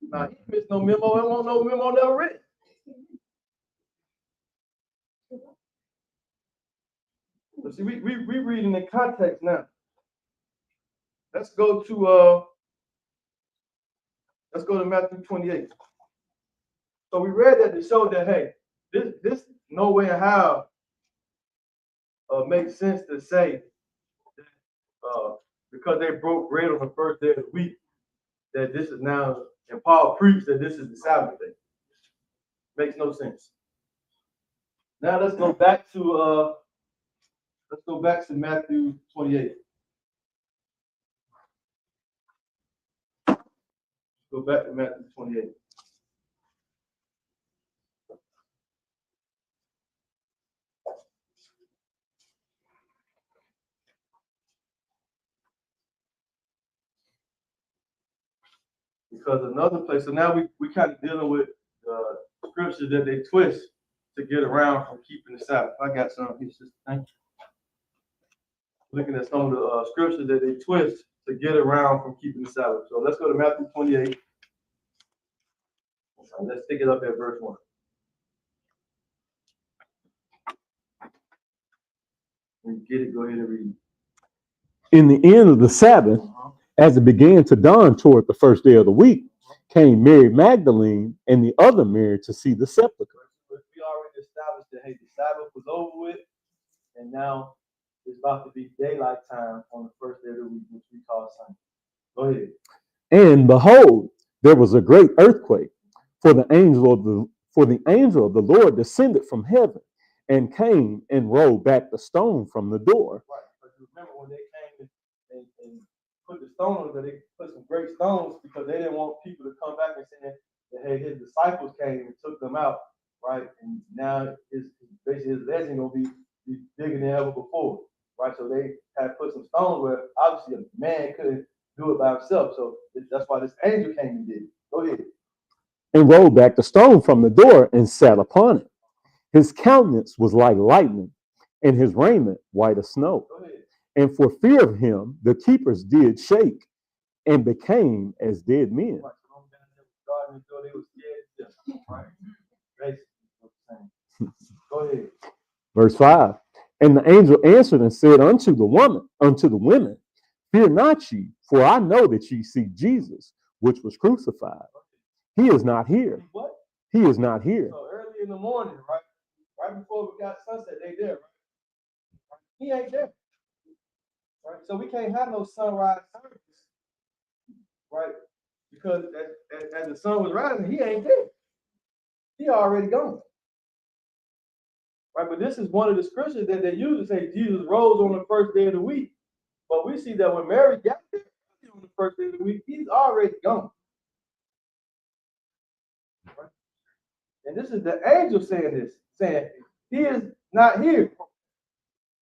Nah, he missed no memo. There won't no memo never written. So see, we reading in context now. Let's go to Matthew 28. So we read that to show that, hey, this no way in how makes sense to say that, because they broke bread on the first day of the week, that this is now, and Paul preached that this is the Sabbath day. Makes no sense. Now let's go back to Matthew 28. Go back to Matthew 28. Because another place, so now we kind of dealing with scriptures that they twist to get around from keeping the Sabbath. I got some here, sister. Thank you. Looking at some of the scriptures that they twist to get around from keeping the Sabbath. So let's go to Matthew 28. Let's pick it up at verse 1. When you get it, go ahead and read it. In the end of the Sabbath, as it began to dawn toward the first day of the week, came Mary Magdalene and the other Mary to see the sepulchre. We already established that, hey, the Sabbath was over with, and now it's about to be daylight time on the first day of the week, which we call Sunday. Go ahead. And behold, there was a great earthquake, for the angel of the Lord descended from heaven and came and rolled back the stone from the door. Right. But you remember when they came and put the stone on, they put some great stones because they didn't want people to come back and say that, hey, his disciples came and took them out, right? And now basically his legend gonna be bigger than ever before, right? So they had put some stones where obviously a man couldn't do it by himself. So that's why this angel came and did it. Go ahead. and rolled back the stone from the door and sat upon it. His countenance was like lightning, and his raiment white as snow. Go ahead. And for fear of him, the keepers did shake and became as dead men. Right. God until they was scared to death. Right. Basically, what I'm saying. Go ahead. Verse 5. And the angel answered and said unto the women, fear not ye, for I know that ye seek Jesus, which was crucified. He is not here. What? He is not here. So early in the morning, right? Right before we got sunset, they there, right? He ain't there. Right? So we can't have no sunrise service, right? Because as the sun was rising, he ain't there. He already gone. Right? But this is one of the scriptures that they usually say Jesus rose on the first day of the week. But we see that when Mary got there on the first day of the week, he's already gone. Right? And this is the angel saying this, saying, he is not here,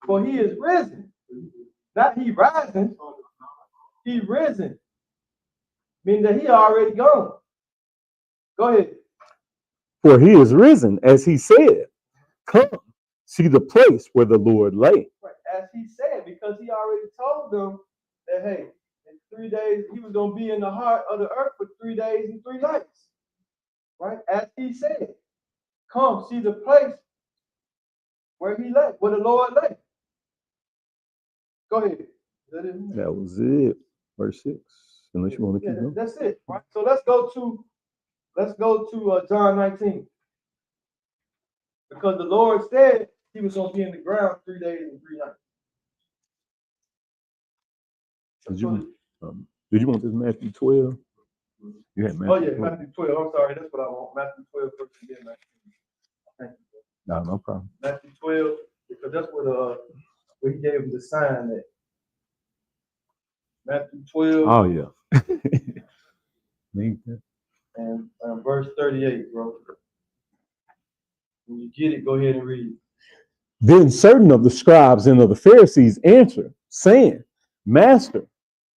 for he is risen. Not he rising, he risen. Meaning that he already gone. Go ahead. For he is risen, as he said. Come, see the place where the Lord lay. Right. As he said, because he already told them that, hey, in 3 days, he was going to be in the heart of the earth for 3 days and 3 nights. Right? As he said, come, see the place where he lay, where the Lord lay. Go ahead. Is that it? That was it. Verse 6. Unless you want to keep going. That's it. Right. So let's go to John 19. Because the Lord said he was going to be in the ground 3 days and 3 nights. Did you want this Matthew 12? You had Matthew 12. Matthew 12. I'm sorry, that's what I want. Matthew 12 first and then Matthew. Thank you. No problem. Matthew 12, because that's where he gave him the sign that. Matthew 12. Oh yeah. and verse 38, bro. When you get it, go ahead and read. Then certain of the scribes and of the Pharisees answered, saying, Master,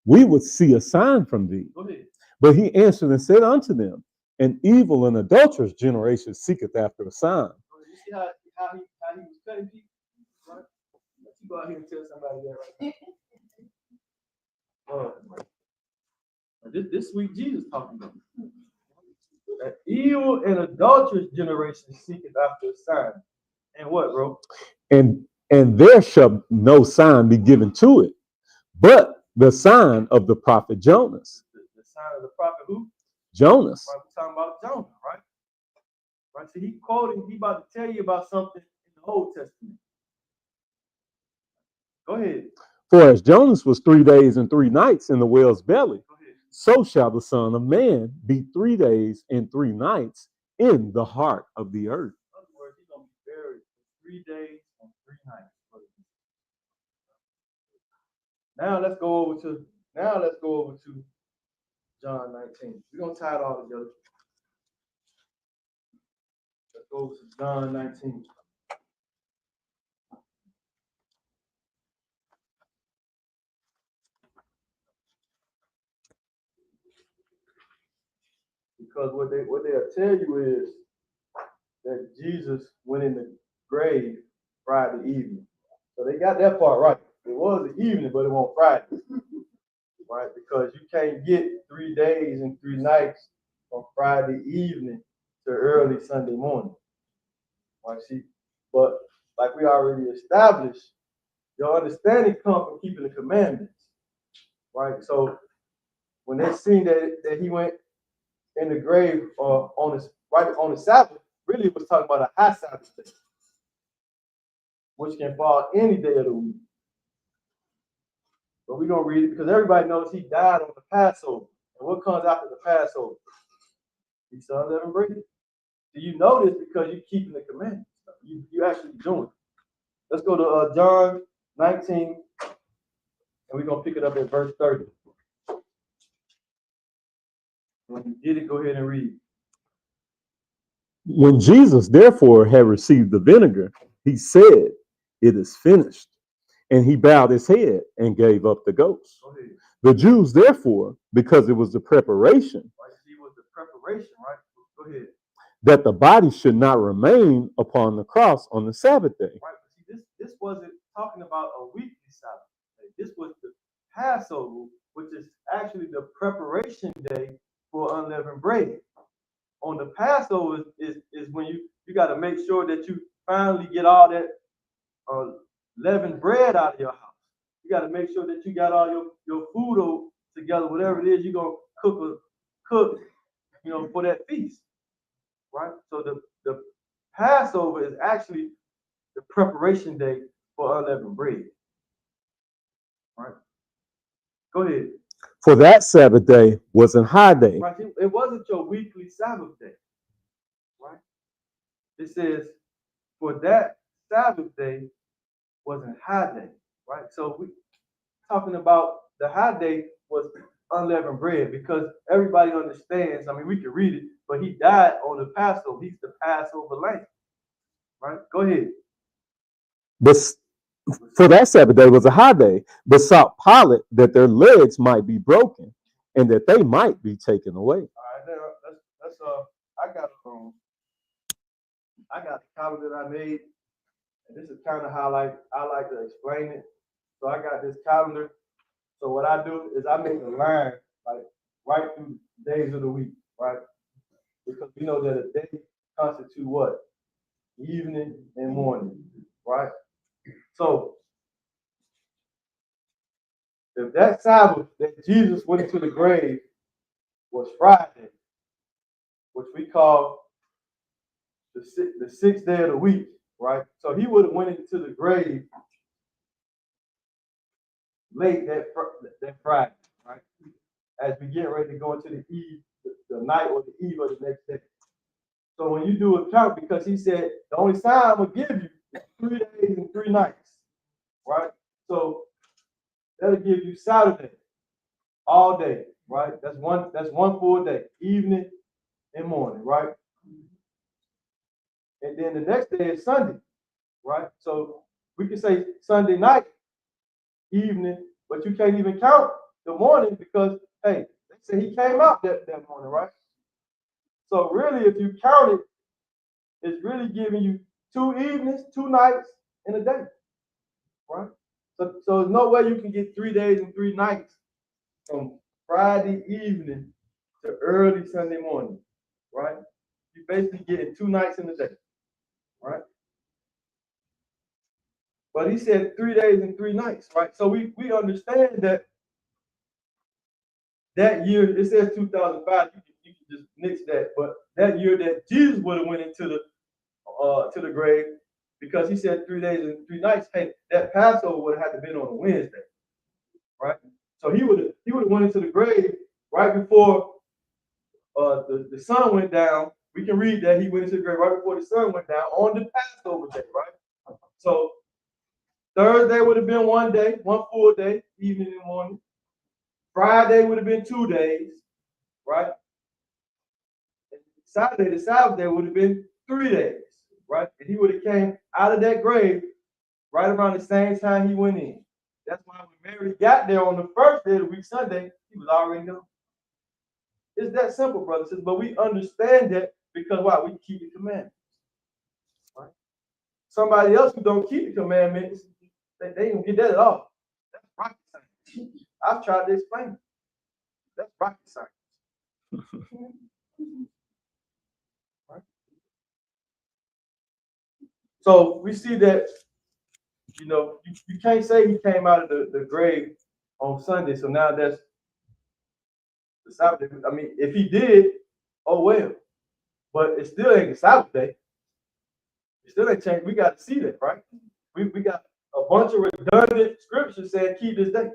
we would see a sign from thee. Go ahead. But he answered and said unto them, an evil and adulterous generation seeketh after a sign. You see how he was cutting people? Right? Let's go out here and tell somebody that right now. This sweet Jesus talking about. An evil and adulterous generation seeketh after a sign. And what, bro? And there shall no sign be given to it, but the sign of the prophet Jonas. The sign of the prophet who? Jonas. Right, we're talking about Jonah, right? Right. So he about to tell you about something in the Old Testament. Go ahead. For as Jonas was 3 days and 3 nights in the whale's belly, so shall the Son of Man be 3 days and 3 nights in the heart of the earth. In other words, he's going to be buried for 3 days and 3 nights. Now let's go over to John 19. We're going to tie it all together. Let's go to John 19. Because what they'll tell you is that Jesus went in the grave Friday evening. So they got that part right. It was the evening, but it wasn't Friday. Right? Because you can't get 3 days and 3 nights from Friday evening to early Sunday morning. Right? See, but like we already established, your understanding comes from keeping the commandments. Right? So when they seen that he went in the grave on the Sabbath, really it was talking about a high Sabbath day, which can fall any day of the week. But we're going to read it because everybody knows he died on the Passover. And what comes after the Passover? These unleavened bread. So you know this because you're keeping the commandments. You actually doing it. Let's go to John 19, and we're going to pick it up at verse 30. When you get it, go ahead and read. When Jesus therefore had received the vinegar, he said, it is finished. And he bowed his head and gave up the ghost. The Jews therefore, because it was the preparation. Right, see, it was the preparation, right? Go ahead. That the body should not remain upon the cross on the Sabbath day. Right. See, this wasn't talking about a weekly Sabbath day. This was the Passover, which is actually the preparation day for unleavened bread. On the Passover is when you got to make sure that you finally get all that leavened bread out of your house. You got to make sure that you got all your food together, whatever it is you're gonna cook, for that feast, right? So the Passover is actually the preparation day for unleavened bread, right? Go ahead. For that Sabbath day was a high day. Right, it wasn't your weekly Sabbath day, right? It says for that Sabbath day was a high day, right? So we talking about the high day was unleavened bread because everybody understands. I mean, we can read it, but he died on the Passover. He's the Passover lamb, right? Go ahead. But for that Sabbath day was a high day, besought Pilate that their legs might be broken and that they might be taken away. All right, now that's I got the calendar that I made, and this is kind of how I like to explain it. So I got this calendar. So what I do is I make a line like right through the days of the week, right? Because we know that a day constitutes what? Evening and morning, right? So if that Sabbath that Jesus went into the grave was Friday, which we call the sixth day of the week, right? So he would have went into the grave late that Friday, right? As we get ready to go into the eve, the night or the eve of the next day. So when you do a count, because he said the only sign I'm gonna give you is 3 days and 3 nights, right? So that'll give you Saturday all day, right? That's one full day, evening and morning, right? And then the next day is Sunday, right? So we can say Sunday night, evening, but you can't even count the morning because hey, they say he came out that morning, right? So really, if you count it, it's really giving you 2 evenings, 2 nights, and a day, right? So there's no way you can get 3 days and 3 nights from Friday evening to early Sunday morning, right? You're basically getting 2 nights in a day, right? But he said 3 days and 3 nights, right? So we understand that year, it says 2005, you can just nix that, but that year that Jesus would have went into the grave, because he said 3 days and 3 nights, hey, that Passover would have had to been on a Wednesday, right? So he would have went into the grave right before the sun went down. We can read that he went into the grave right before the sun went down on the Passover day, right? So Thursday would have been 1 day, 1 full day, evening and morning. Friday would have been 2 days, right? And Saturday, the Sabbath day, would have been 3 days, right? And he would have came out of that grave right around the same time he went in. That's why when Mary got there on the first day of the week, Sunday, he was already gone. It's that simple, brothers. But we understand that because why? We keep the commandments, right? Somebody else who don't keep the commandments, they don't get that at all. That's rocket science. I've tried to explain it. That's rocket science. Right? So we see that, you can't say he came out of the grave on Sunday. So now that's the Sabbath. I mean, if he did, oh well. But it still ain't the Sabbath day. It still ain't changed. We got to see that, right? We got a bunch of redundant scriptures saying keep this day.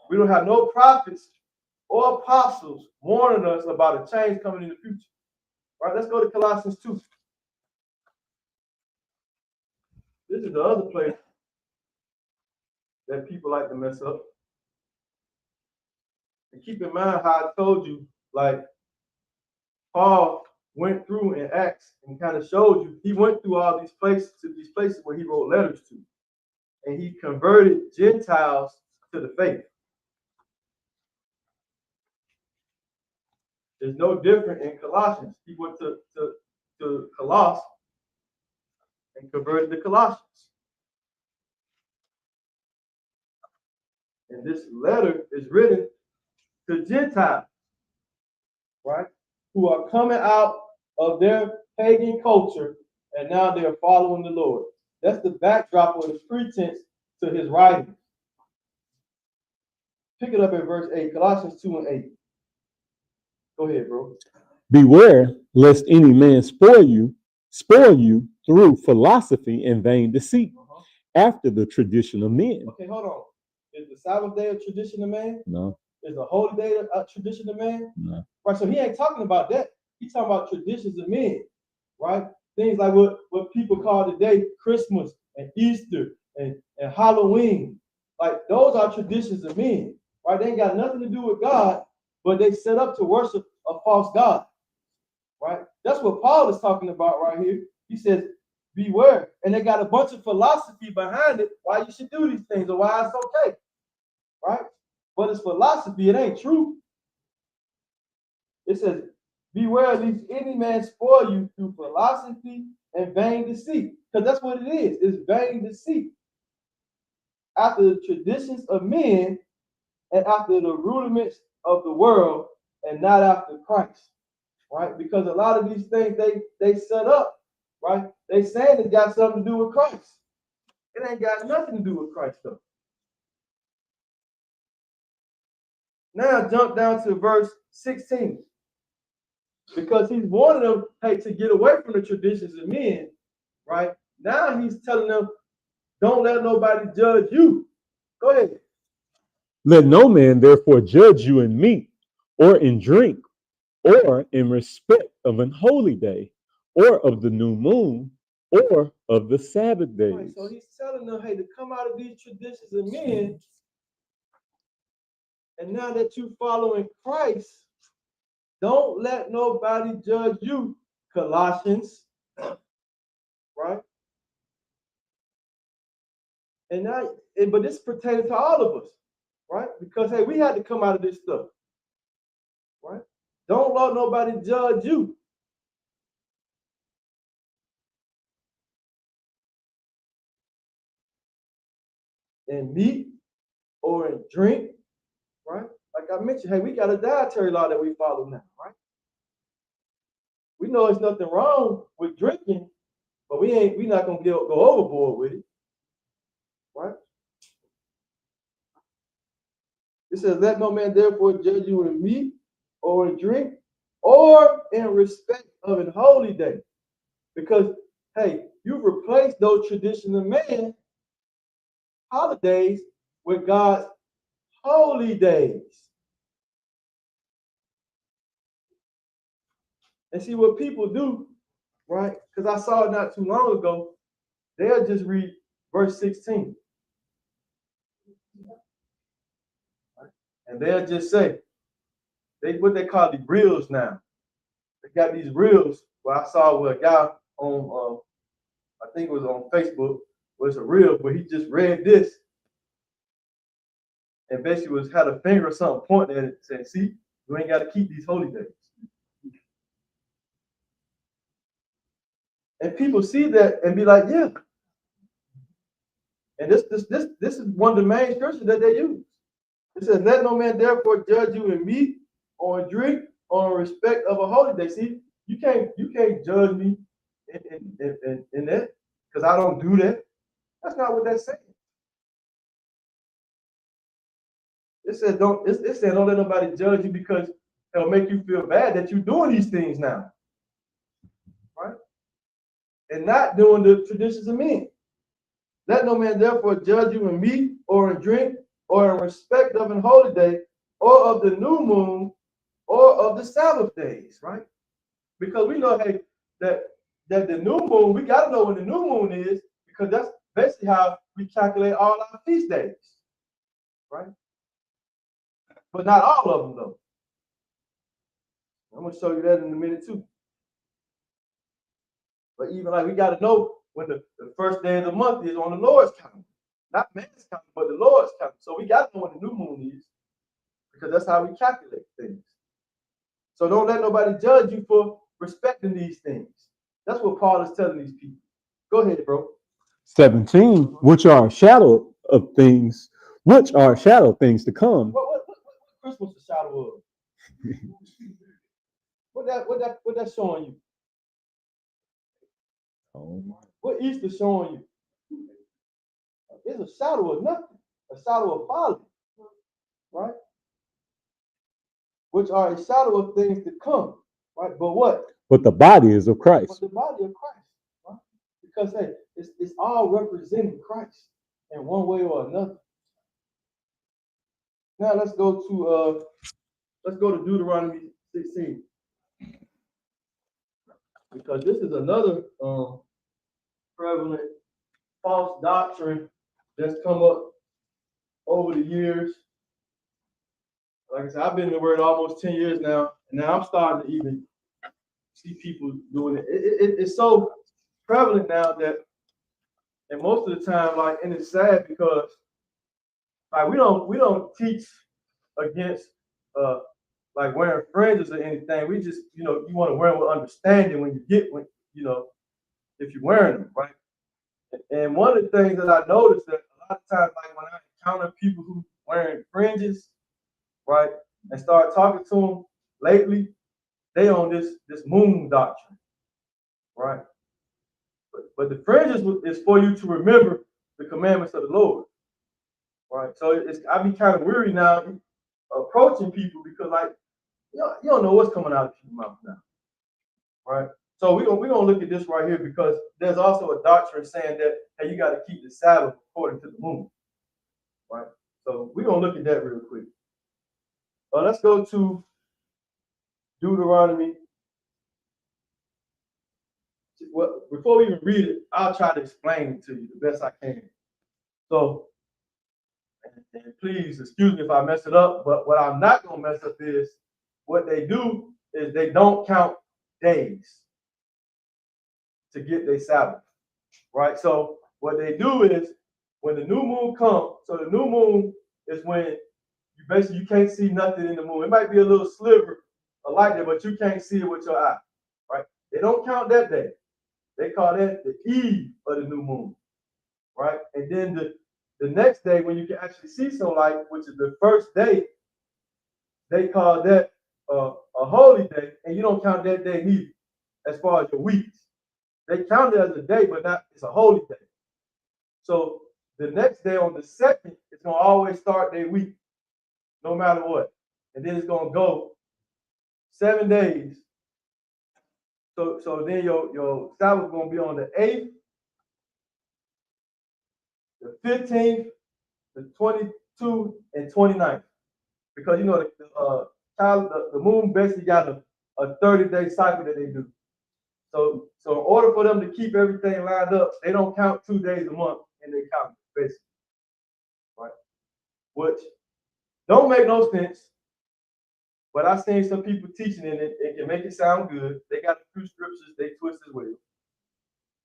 We don't have no prophets or apostles warning us about a change coming in the future. Right? Let's go to Colossians 2. This is the other place that people like to mess up. And keep in mind how I told you, like Paul went through in Acts and kind of showed you, he went through all these places where he wrote letters to. And he converted Gentiles to the faith. There's no different in Colossians. He went to Colossus and converted to Colossians. And this letter is written to Gentiles, right? Who are coming out of their pagan culture and now they're following the Lord. That's the backdrop or the pretense to his writing. Pick it up in verse 8, Colossians 2 and 8. Go ahead, bro. Beware lest any man spoil you through philosophy and vain deceit, after the tradition of men. Okay, hold on. Is the Sabbath day a tradition of man? No. Is the holy day a tradition of man? No. Right, so he ain't talking about that. He's talking about traditions of men, right? Things like what people call today Christmas and Easter and Halloween. Like those are traditions of men, right? They ain't got nothing to do with God, but they set up to worship a false God, right? That's what Paul is talking about right here. He says, beware. And they got a bunch of philosophy behind it, why you should do these things or why it's okay, right? But it's philosophy, it ain't true. It says, beware lest any man spoil you through philosophy and vain deceit. Because that's what it is. It's vain deceit. After the traditions of men and after the rudiments of the world and not after Christ. Right? Because a lot of these things they set up, right? They saying it got something to do with Christ. It ain't got nothing to do with Christ, though. Now jump down to verse 16. Because he's warning them, hey, to get away from the traditions of men, right? Now he's telling them, don't let nobody judge you. Go ahead. Let no man therefore judge you in meat or in drink or in respect of an holy day or of the new moon or of the Sabbath days. Right, so he's telling them, hey, to come out of these traditions of men, and now that you following Christ, don't let nobody judge you, Colossians, right? And now, but this pertains to all of us, right? Because hey, we had to come out of this stuff, right? Don't let nobody judge you. In meat or in drink, right? Like I mentioned, hey, we got a dietary law that we follow now, right? We know there's nothing wrong with drinking, but we're not gonna go overboard with it, right? It says, let no man therefore judge you in meat or in drink or in respect of an holy day. Because, hey, you've replaced those traditions of man holidays with God's holy days. And see what people do, right? Because I saw it not too long ago. They'll just read verse 16. And they'll just say, what they call the reels now. They got these reels where I saw with a guy on, I think it was on Facebook, was a reel where he just read this and basically had a finger or something pointing at it saying, see, you ain't got to keep these holy days. And people see that and be like, yeah. And this is one of the main scriptures that they use. It says, let no man therefore judge you in meat or in drink or in respect of a holy day. See, you can't judge me in that because I don't do that. That's not what that's saying. It says it's saying don't let nobody judge you because it'll make you feel bad that you're doing these things now. Right? And not doing the traditions of men. Let no man therefore judge you in meat or in drink or in respect of an holy day or of the new moon or of the Sabbath days, right? Because we know, hey, that the new moon, we got to know when the new moon is because that's basically how we calculate all our feast days, right? But not all of them, though. I'm going to show you that in a minute, too. But even like we got to know when the first day of the month is on the Lord's calendar. Not man's calendar, but the Lord's calendar. So we got to know when the new moon is because that's how we calculate things. So don't let nobody judge you for respecting these things. That's what Paul is telling these people. Go ahead, bro. 17, which are a shadow of things, to come. What Christmas the shadow of? What that showing you? What Easter showing you? It's a shadow of nothing, a shadow of folly, right? Which are a shadow of things to come, right? But what? But the body is of But Christ. the body of Christ, right? Because hey, it's all representing Christ in one way or another. Now let's go to Deuteronomy 16. Because this is another prevalent false doctrine that's come up over the years. Like I said, I've been in the word almost 10 years now, and now I'm starting to even see people doing it. It's so prevalent now that, and most of the time, like, and it's sad because like we don't teach against like wearing fringes or anything. We just, you want to wear them with understanding when if you're wearing them, right? And one of the things that I noticed that a lot of times, like when I encounter people who wearing fringes, right, and start talking to them lately, they on this moon doctrine, right? But the fringes is for you to remember the commandments of the Lord, right? So I be kind of weary now approaching people because like you don't know what's coming out of people's mouth now, right? So we're gonna look at this right here because there's also a doctrine saying that hey, you got to keep the Sabbath according to the moon, right? So we're gonna look at that real quick. Let's go to Deuteronomy. Well, before we even read it, I'll try to explain it to you the best I can. So, and please excuse me if I mess it up, but what I'm not gonna mess up is what they do is they don't count days to get their Sabbath, right? So what they do is when the new moon comes, so the new moon is when you can't see nothing in the moon. It might be a little sliver of light there, but you can't see it with your eye, right? They don't count that day. They call that the eve of the new moon, right? And then the next day when you can actually see some light, which is the first day, they call that a holy day, and you don't count that day neither as far as your weeks. They count it as a day, but not it's a holy day. So the next day on the second, it's gonna always start their week, no matter what. And then it's gonna go 7 days. So then your Sabbath is gonna be on the 8th, the 15th, the 22th, and 29th. Because the moon basically got a 30-day cycle that they do. So in order for them to keep everything lined up, they don't count 2 days a month in their calendar, basically. Right? Which don't make no sense. But I've seen some people teaching in it. It can make it sound good. They got a few scriptures they twist as well.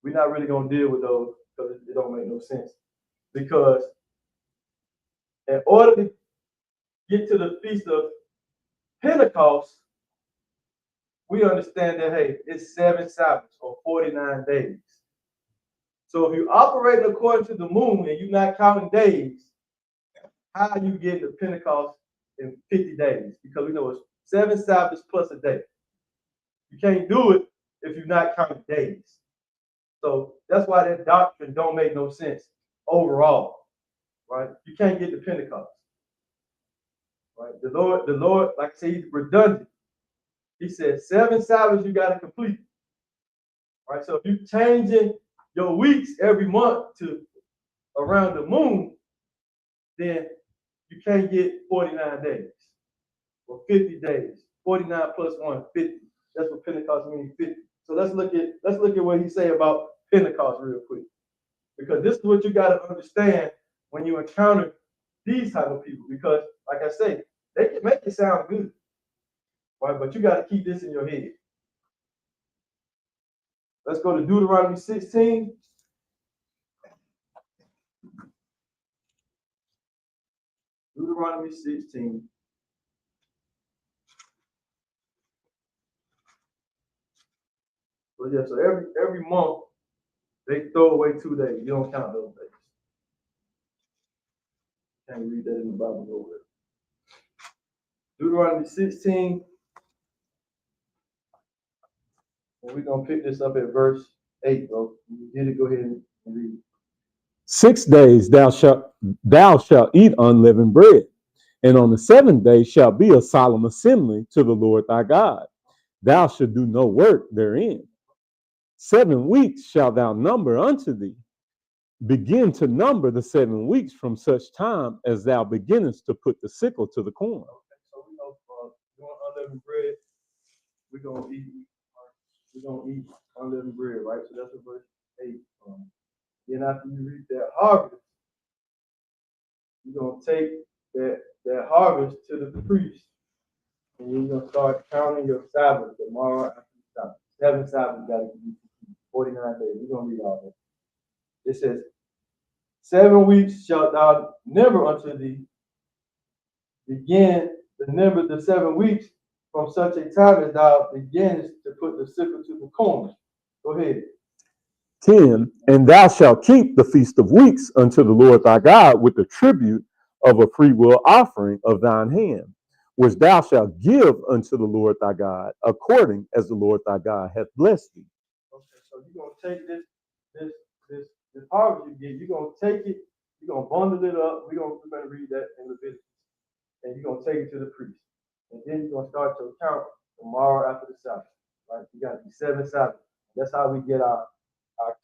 We're not really gonna deal with those because it don't make no sense. Because in order to get to the feast of Pentecost, we understand that hey, it's 7 Sabbaths or 49 days. So if you operate according to the moon and you're not counting days, how are you getting to Pentecost in 50 days? Because we know it's 7 Sabbaths plus a day. You can't do it if you're not counting days. So that's why that doctrine don't make no sense overall, right? You can't get to Pentecost, right? The Lord, like I say, he's redundant. He said 7 Sabbaths you got to complete, right? So if you're changing your weeks every month to around the moon, then you can't get 49 days or 50 days. 49 plus 1, 50. That's what Pentecost means, 50. So let's look at what he say about Pentecost real quick. Because this is what you got to understand when you encounter these type of people. Because, like I say, they can make it sound good, right? But you got to keep this in your head. Let's go to Deuteronomy 16. Deuteronomy 16. So yeah, so every month they throw away 2 days. You don't count those days. Can't read that in the Bible nowhere. Deuteronomy 16, and we're gonna pick this up at verse 8, bro. When you get it, go ahead and read it. 6 days thou shalt eat unleavened bread, and on the seventh day shall be a solemn assembly to the Lord thy God. Thou shalt do no work therein. 7 weeks shalt thou number unto thee. Begin to number the 7 weeks from such time as thou beginnest to put the sickle to the corn. Okay, so we know doing unleavened bread, we're gonna eat unleavened bread, right? So that's what verse 8. Then after you reap that harvest, you're gonna take that harvest to the priest, and you're gonna start counting your Sabbath tomorrow after the Sabbath. 7 Sabbaths gotta be 49 days. We're gonna read all that. It says, 7 weeks shalt thou number unto thee. Begin to number the 7 weeks from such a time as thou beginnest to put the sickle to the corn. Go ahead. 10, and thou shalt keep the feast of weeks unto the Lord thy God with the tribute of a freewill offering of thine hand, which thou shalt give unto the Lord thy God, according as the Lord thy God hath blessed thee. Okay, so you're gonna take this harvest you get, you're gonna take it, you're gonna bundle it up. We're gonna read that in Leviticus, and you're gonna take it to the priest, and then you're gonna start to count tomorrow after the Sabbath. Right? You got to be 7 Sabbaths. That's how we get our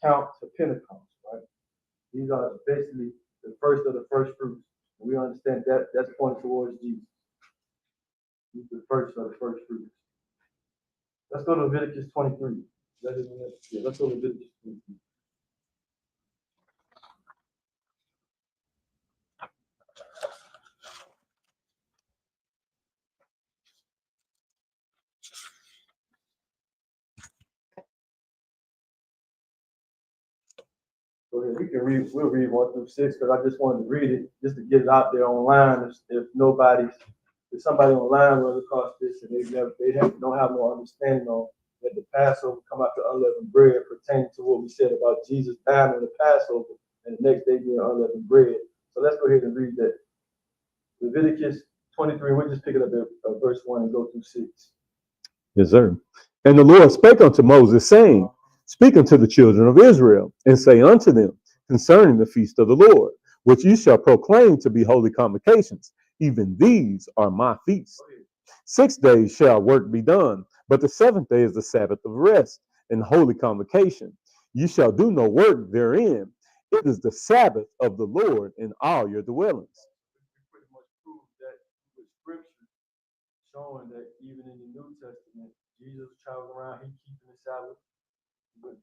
count to Pentecost. Right? These are basically the first of the first fruits. And we understand that that's pointing towards Jesus. He's the first of the first fruits. Let's go to Leviticus 23. Let's go to Leviticus 23. Go ahead. We'll read 1 through 6 because I just wanted to read it just to get it out there online. If somebody online runs across this and don't have no understanding on that the Passover come out to unleavened bread pertaining to what we said about Jesus dying on the Passover and the next day being unleavened bread. So let's go ahead and read that. Leviticus 23, we'll just pick it up at verse 1 and go through 6. Yes, sir. And the Lord spake unto Moses, saying, Speak unto the children of Israel, and say unto them concerning the feast of the Lord, which you shall proclaim to be holy convocations. Even these are my feasts. 6 days shall work be done, but the seventh day is the Sabbath of rest and holy convocation. You shall do no work therein. It is the Sabbath of the Lord in all your dwellings. We pretty much proved that with scripture showing that even in the New Testament, Jesus traveled around, he keeping the Sabbath. But,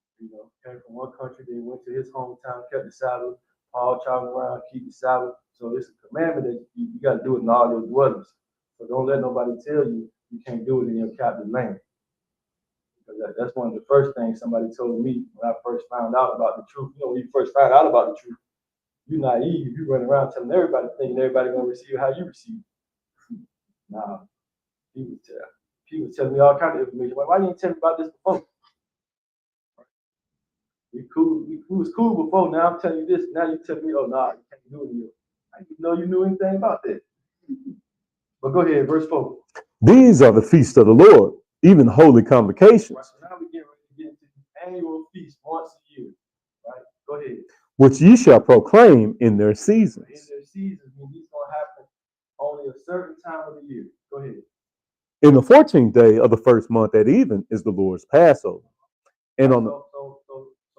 came from one country, then went to his hometown, kept the Sabbath. Paul traveled around, keep the Sabbath. So it's a commandment that you got to do it in all your dwellings. So don't let nobody tell you you can't do it in your captive land. Because that's one of the first things somebody told me when I first found out about the truth. When you first find out about the truth, you're naive. You run around telling everybody, thinking everybody gonna receive how you receive. Nah, he was telling me all kinds of information. Why didn't you tell me about this before? We was cool before. Now I'm telling you this. Now you tell me, oh nah, you can't do it here. I didn't know you knew anything about that. But go ahead, verse 4. These are the feasts of the Lord, even holy convocations. Right, so now we get ready to get into the annual feast once a year. Right? Go ahead. Which ye shall proclaim in their seasons. In their seasons, when these gonna happen only a certain time of the year. Go ahead. In the 14th day of the first month at even is the Lord's Passover. And on the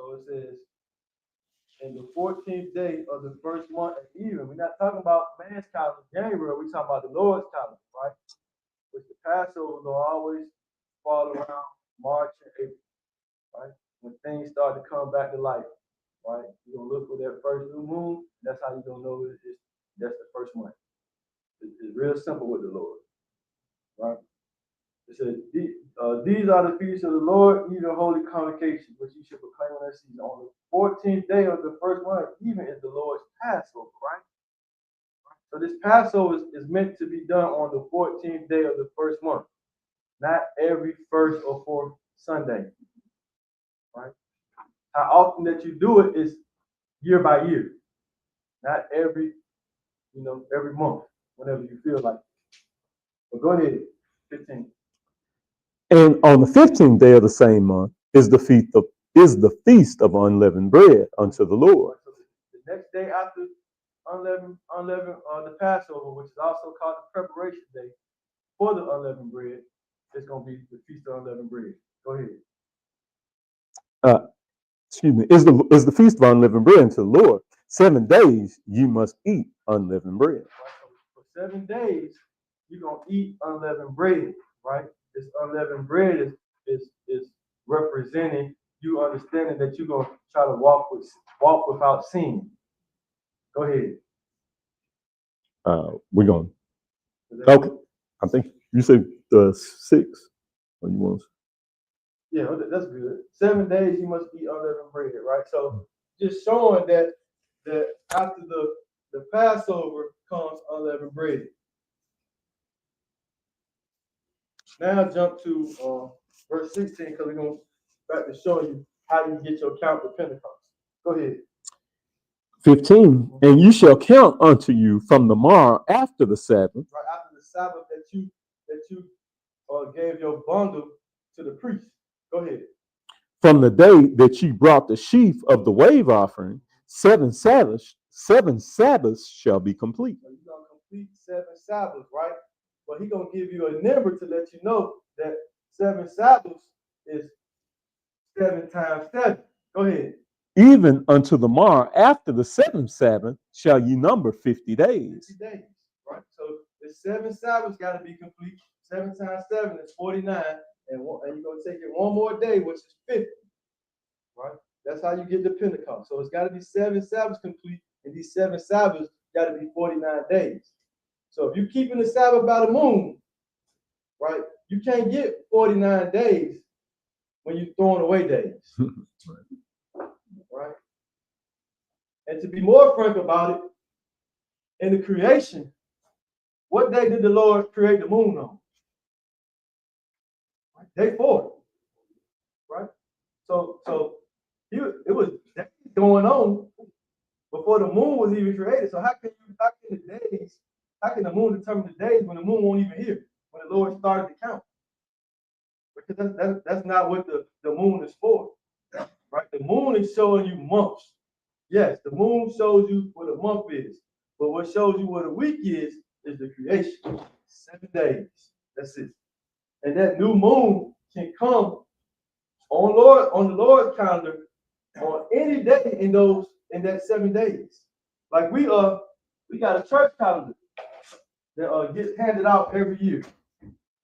So it says, in the 14th day of the first month at even. We're not talking about man's calendar, January. We're talking about the Lord's calendar, right? Which the Passover will always fall around March and April, right? When things start to come back to life, right? You're gonna look for that first new moon. That's how you're gonna know that's the first month. It's real simple with the Lord, right? It says, these are the feasts of the Lord, even holy convocation, which you should proclaim on that season. On the 14th day of the first month, even is the Lord's Passover, right? So this Passover is meant to be done on the 14th day of the first month, not every first or fourth Sunday. right? How often that you do it is year by year, not every month, whenever you feel like it. But go ahead, 15. And on the 15th day of the same month is the feast of unleavened bread unto the Lord. So the next day after unleavened, the Passover, which is also called the preparation day for the unleavened bread, it's going to be the feast of unleavened bread. Go ahead. Is the feast of unleavened bread unto the Lord. 7 days you must eat unleavened bread. Right? So for 7 days, you're going to eat unleavened bread, right? This unleavened bread is representing you understanding that you're going to try to walk without sin. Go ahead. We're going. Okay. I think you said 6. What you want? Yeah, that's good. 7 days you must eat unleavened bread, right? So just showing that after the Passover comes unleavened bread. Now jump to verse 16 because we're going to show you how you get your count for Pentecost. Go ahead. 15. And you shall count unto you from the morrow after the Sabbath. Right after the Sabbath that you gave your bundle to the priest. Go ahead. From the day that you brought the sheaf of the wave offering, 7 Sabbaths shall be complete. So you're going to complete 7 Sabbaths, right? But he's going to give you a number to let you know that 7 Sabbaths is 7 times 7. Go ahead. Even unto the morrow after the 7th Sabbath shall ye number 50 days. 50 days, right? So the 7 Sabbaths got to be complete. 7 times 7 is 49. And you're going to take it one more day, which is 50, right? That's how you get to Pentecost. So it's got to be 7 Sabbaths complete, and these 7 Sabbaths got to be 49 days. So if you're keeping the Sabbath by the moon, right, you can't get 49 days when you're throwing away days, right? And to be more frank about it, in the creation, what day did the Lord create the moon on? Day 4, right? So it was days going on before the moon was even created. So how can the moon determine the days when the moon won't even here, when the Lord started to count? Because that's not what the moon is for, right? The moon is showing you months. Yes, the moon shows you what a month is, but what shows you what a week is the creation. 7 days. That's it. And that new moon can come on the Lord's calendar on any day in that 7 days. Like we got a church calendar that gets handed out every year,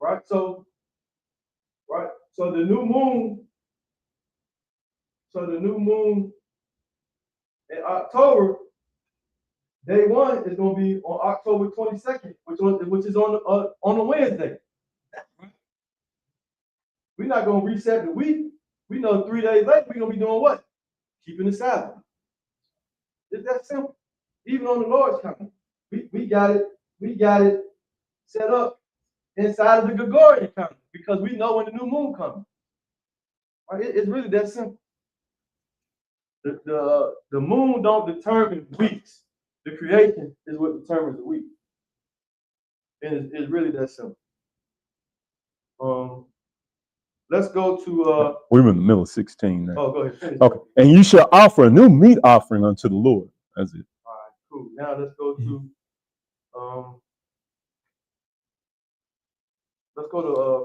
right? So the new moon in October, day 1 is going to be on October 22nd, which is on a Wednesday. We're not going to reset the week. We know 3 days later we're going to be doing what? Keeping the Sabbath. It's that simple. Even on the Lord's calendar, we got it set up inside of the Gregorian calendar because we know when the new moon comes. Right? It's really that simple. The moon don't determine weeks. The creation is what determines the week. And it's really that simple. Let's go to we're in the middle of 16 now. Oh, go ahead. Finish. Okay. And you shall offer a new meat offering unto the Lord. That's it. All right, cool. Now let's go to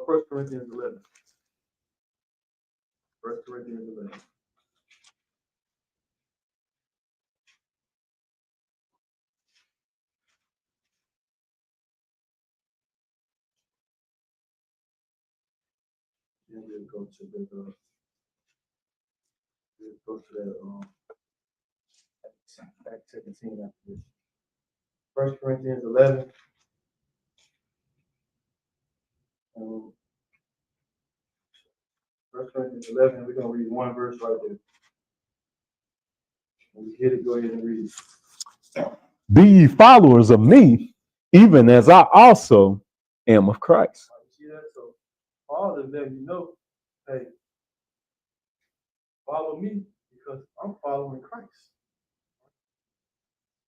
1 Corinthians 11. 1 Corinthians 11. And we'll go to Act 17 after this. 1 Corinthians 11. 1 Corinthians 11, we're going to read one verse right there. When you get it, go ahead and read it. Be ye followers of me, even as I also am of Christ. See that? So Paul is letting you know, hey, Follow me because I'm following Christ.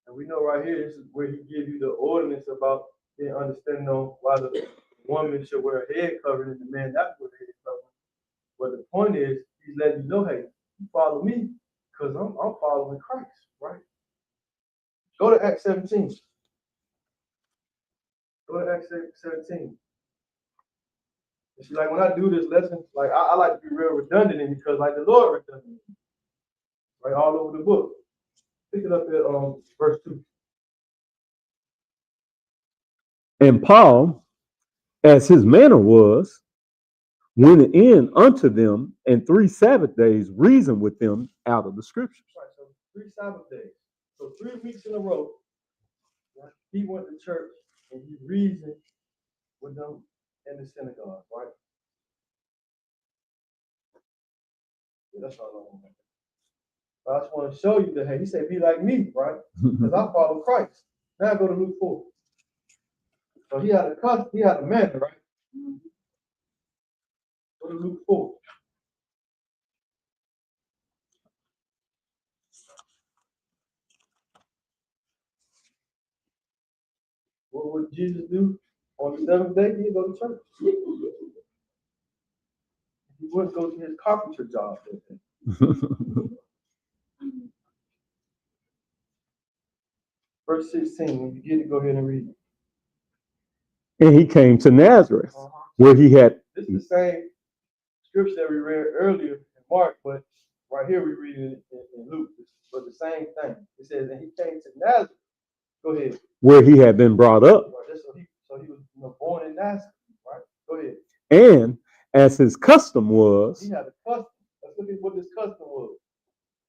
And we know right here, this is where he gives you the ordinance about the understanding on why the woman should wear a head covering and the man not wear a head covering. But the point is, he's letting you know, hey, you follow me because I'm following Christ, right? Go to Acts 17. Go to Acts 17. And see, like when I do this lesson, like I like to be real redundant in because like the Lord redundant, right? All over the book. Pick it up at verse 2. And Paul, as his manner was, went in unto them, and 3 Sabbath days reasoned with them out of the scriptures. Right, so 3 Sabbath days. So 3 weeks in a row, right, he went to church and he reasoned with them in the synagogue, right? Yeah, that's all I want. I just want to show you that, hey, he said, be like me, right? Because I follow Christ. Now go to Luke 4. So he had a manner, right? Go to Luke 4. What would Jesus do on the seventh day? He'd go to church. He wouldn't go to his carpenter job that day. Verse 16, when you get it, go ahead and read it. And he came to Nazareth, where he had. This is the same scripture that we read earlier in Mark, but right here we read it in Luke. But the same thing. It says, and he came to Nazareth. Go ahead. Where he had been brought up. Right, so he was born in Nazareth, right? Go ahead. And as his custom was, he had a custom. Let's look at what his custom was.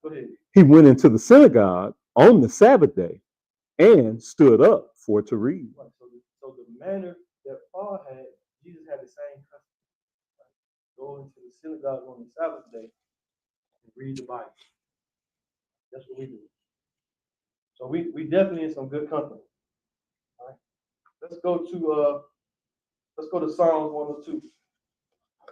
Go ahead. He went into the synagogue on the Sabbath day and stood up for to read. Right, so the manner that Paul had, Jesus had the same custom. Right? Go into the synagogue on the Sabbath day and read the Bible. That's what we do. So we definitely in some good company. All right. Let's go to Psalms 102.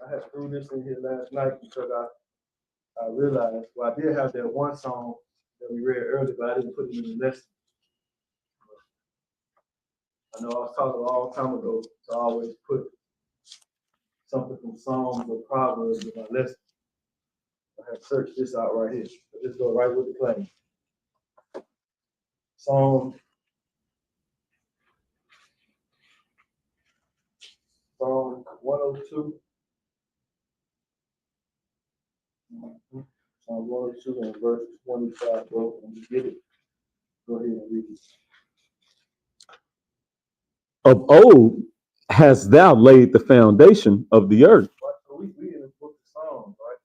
I had threw this in here last night because I realized, well, I did have that one song that we read earlier, but I didn't put it in the lesson. I know I was talking a long time ago to always put something from Psalms or Proverbs in my lesson. I have searched this out right here. So just go right with the claim. Psalm 102. Psalm 102 and verse 25, bro. When you get it, go ahead and read it. Of old hast thou laid the foundation of the earth. Right, so we in the book of Psalms, right?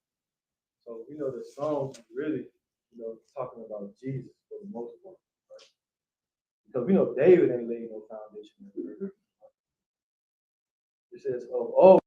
So we know the Psalms is really, talking about Jesus for the most part, right? Because we know David ain't laid no foundation of the earth. It says of old.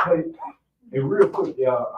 Hey, real quick, y'all.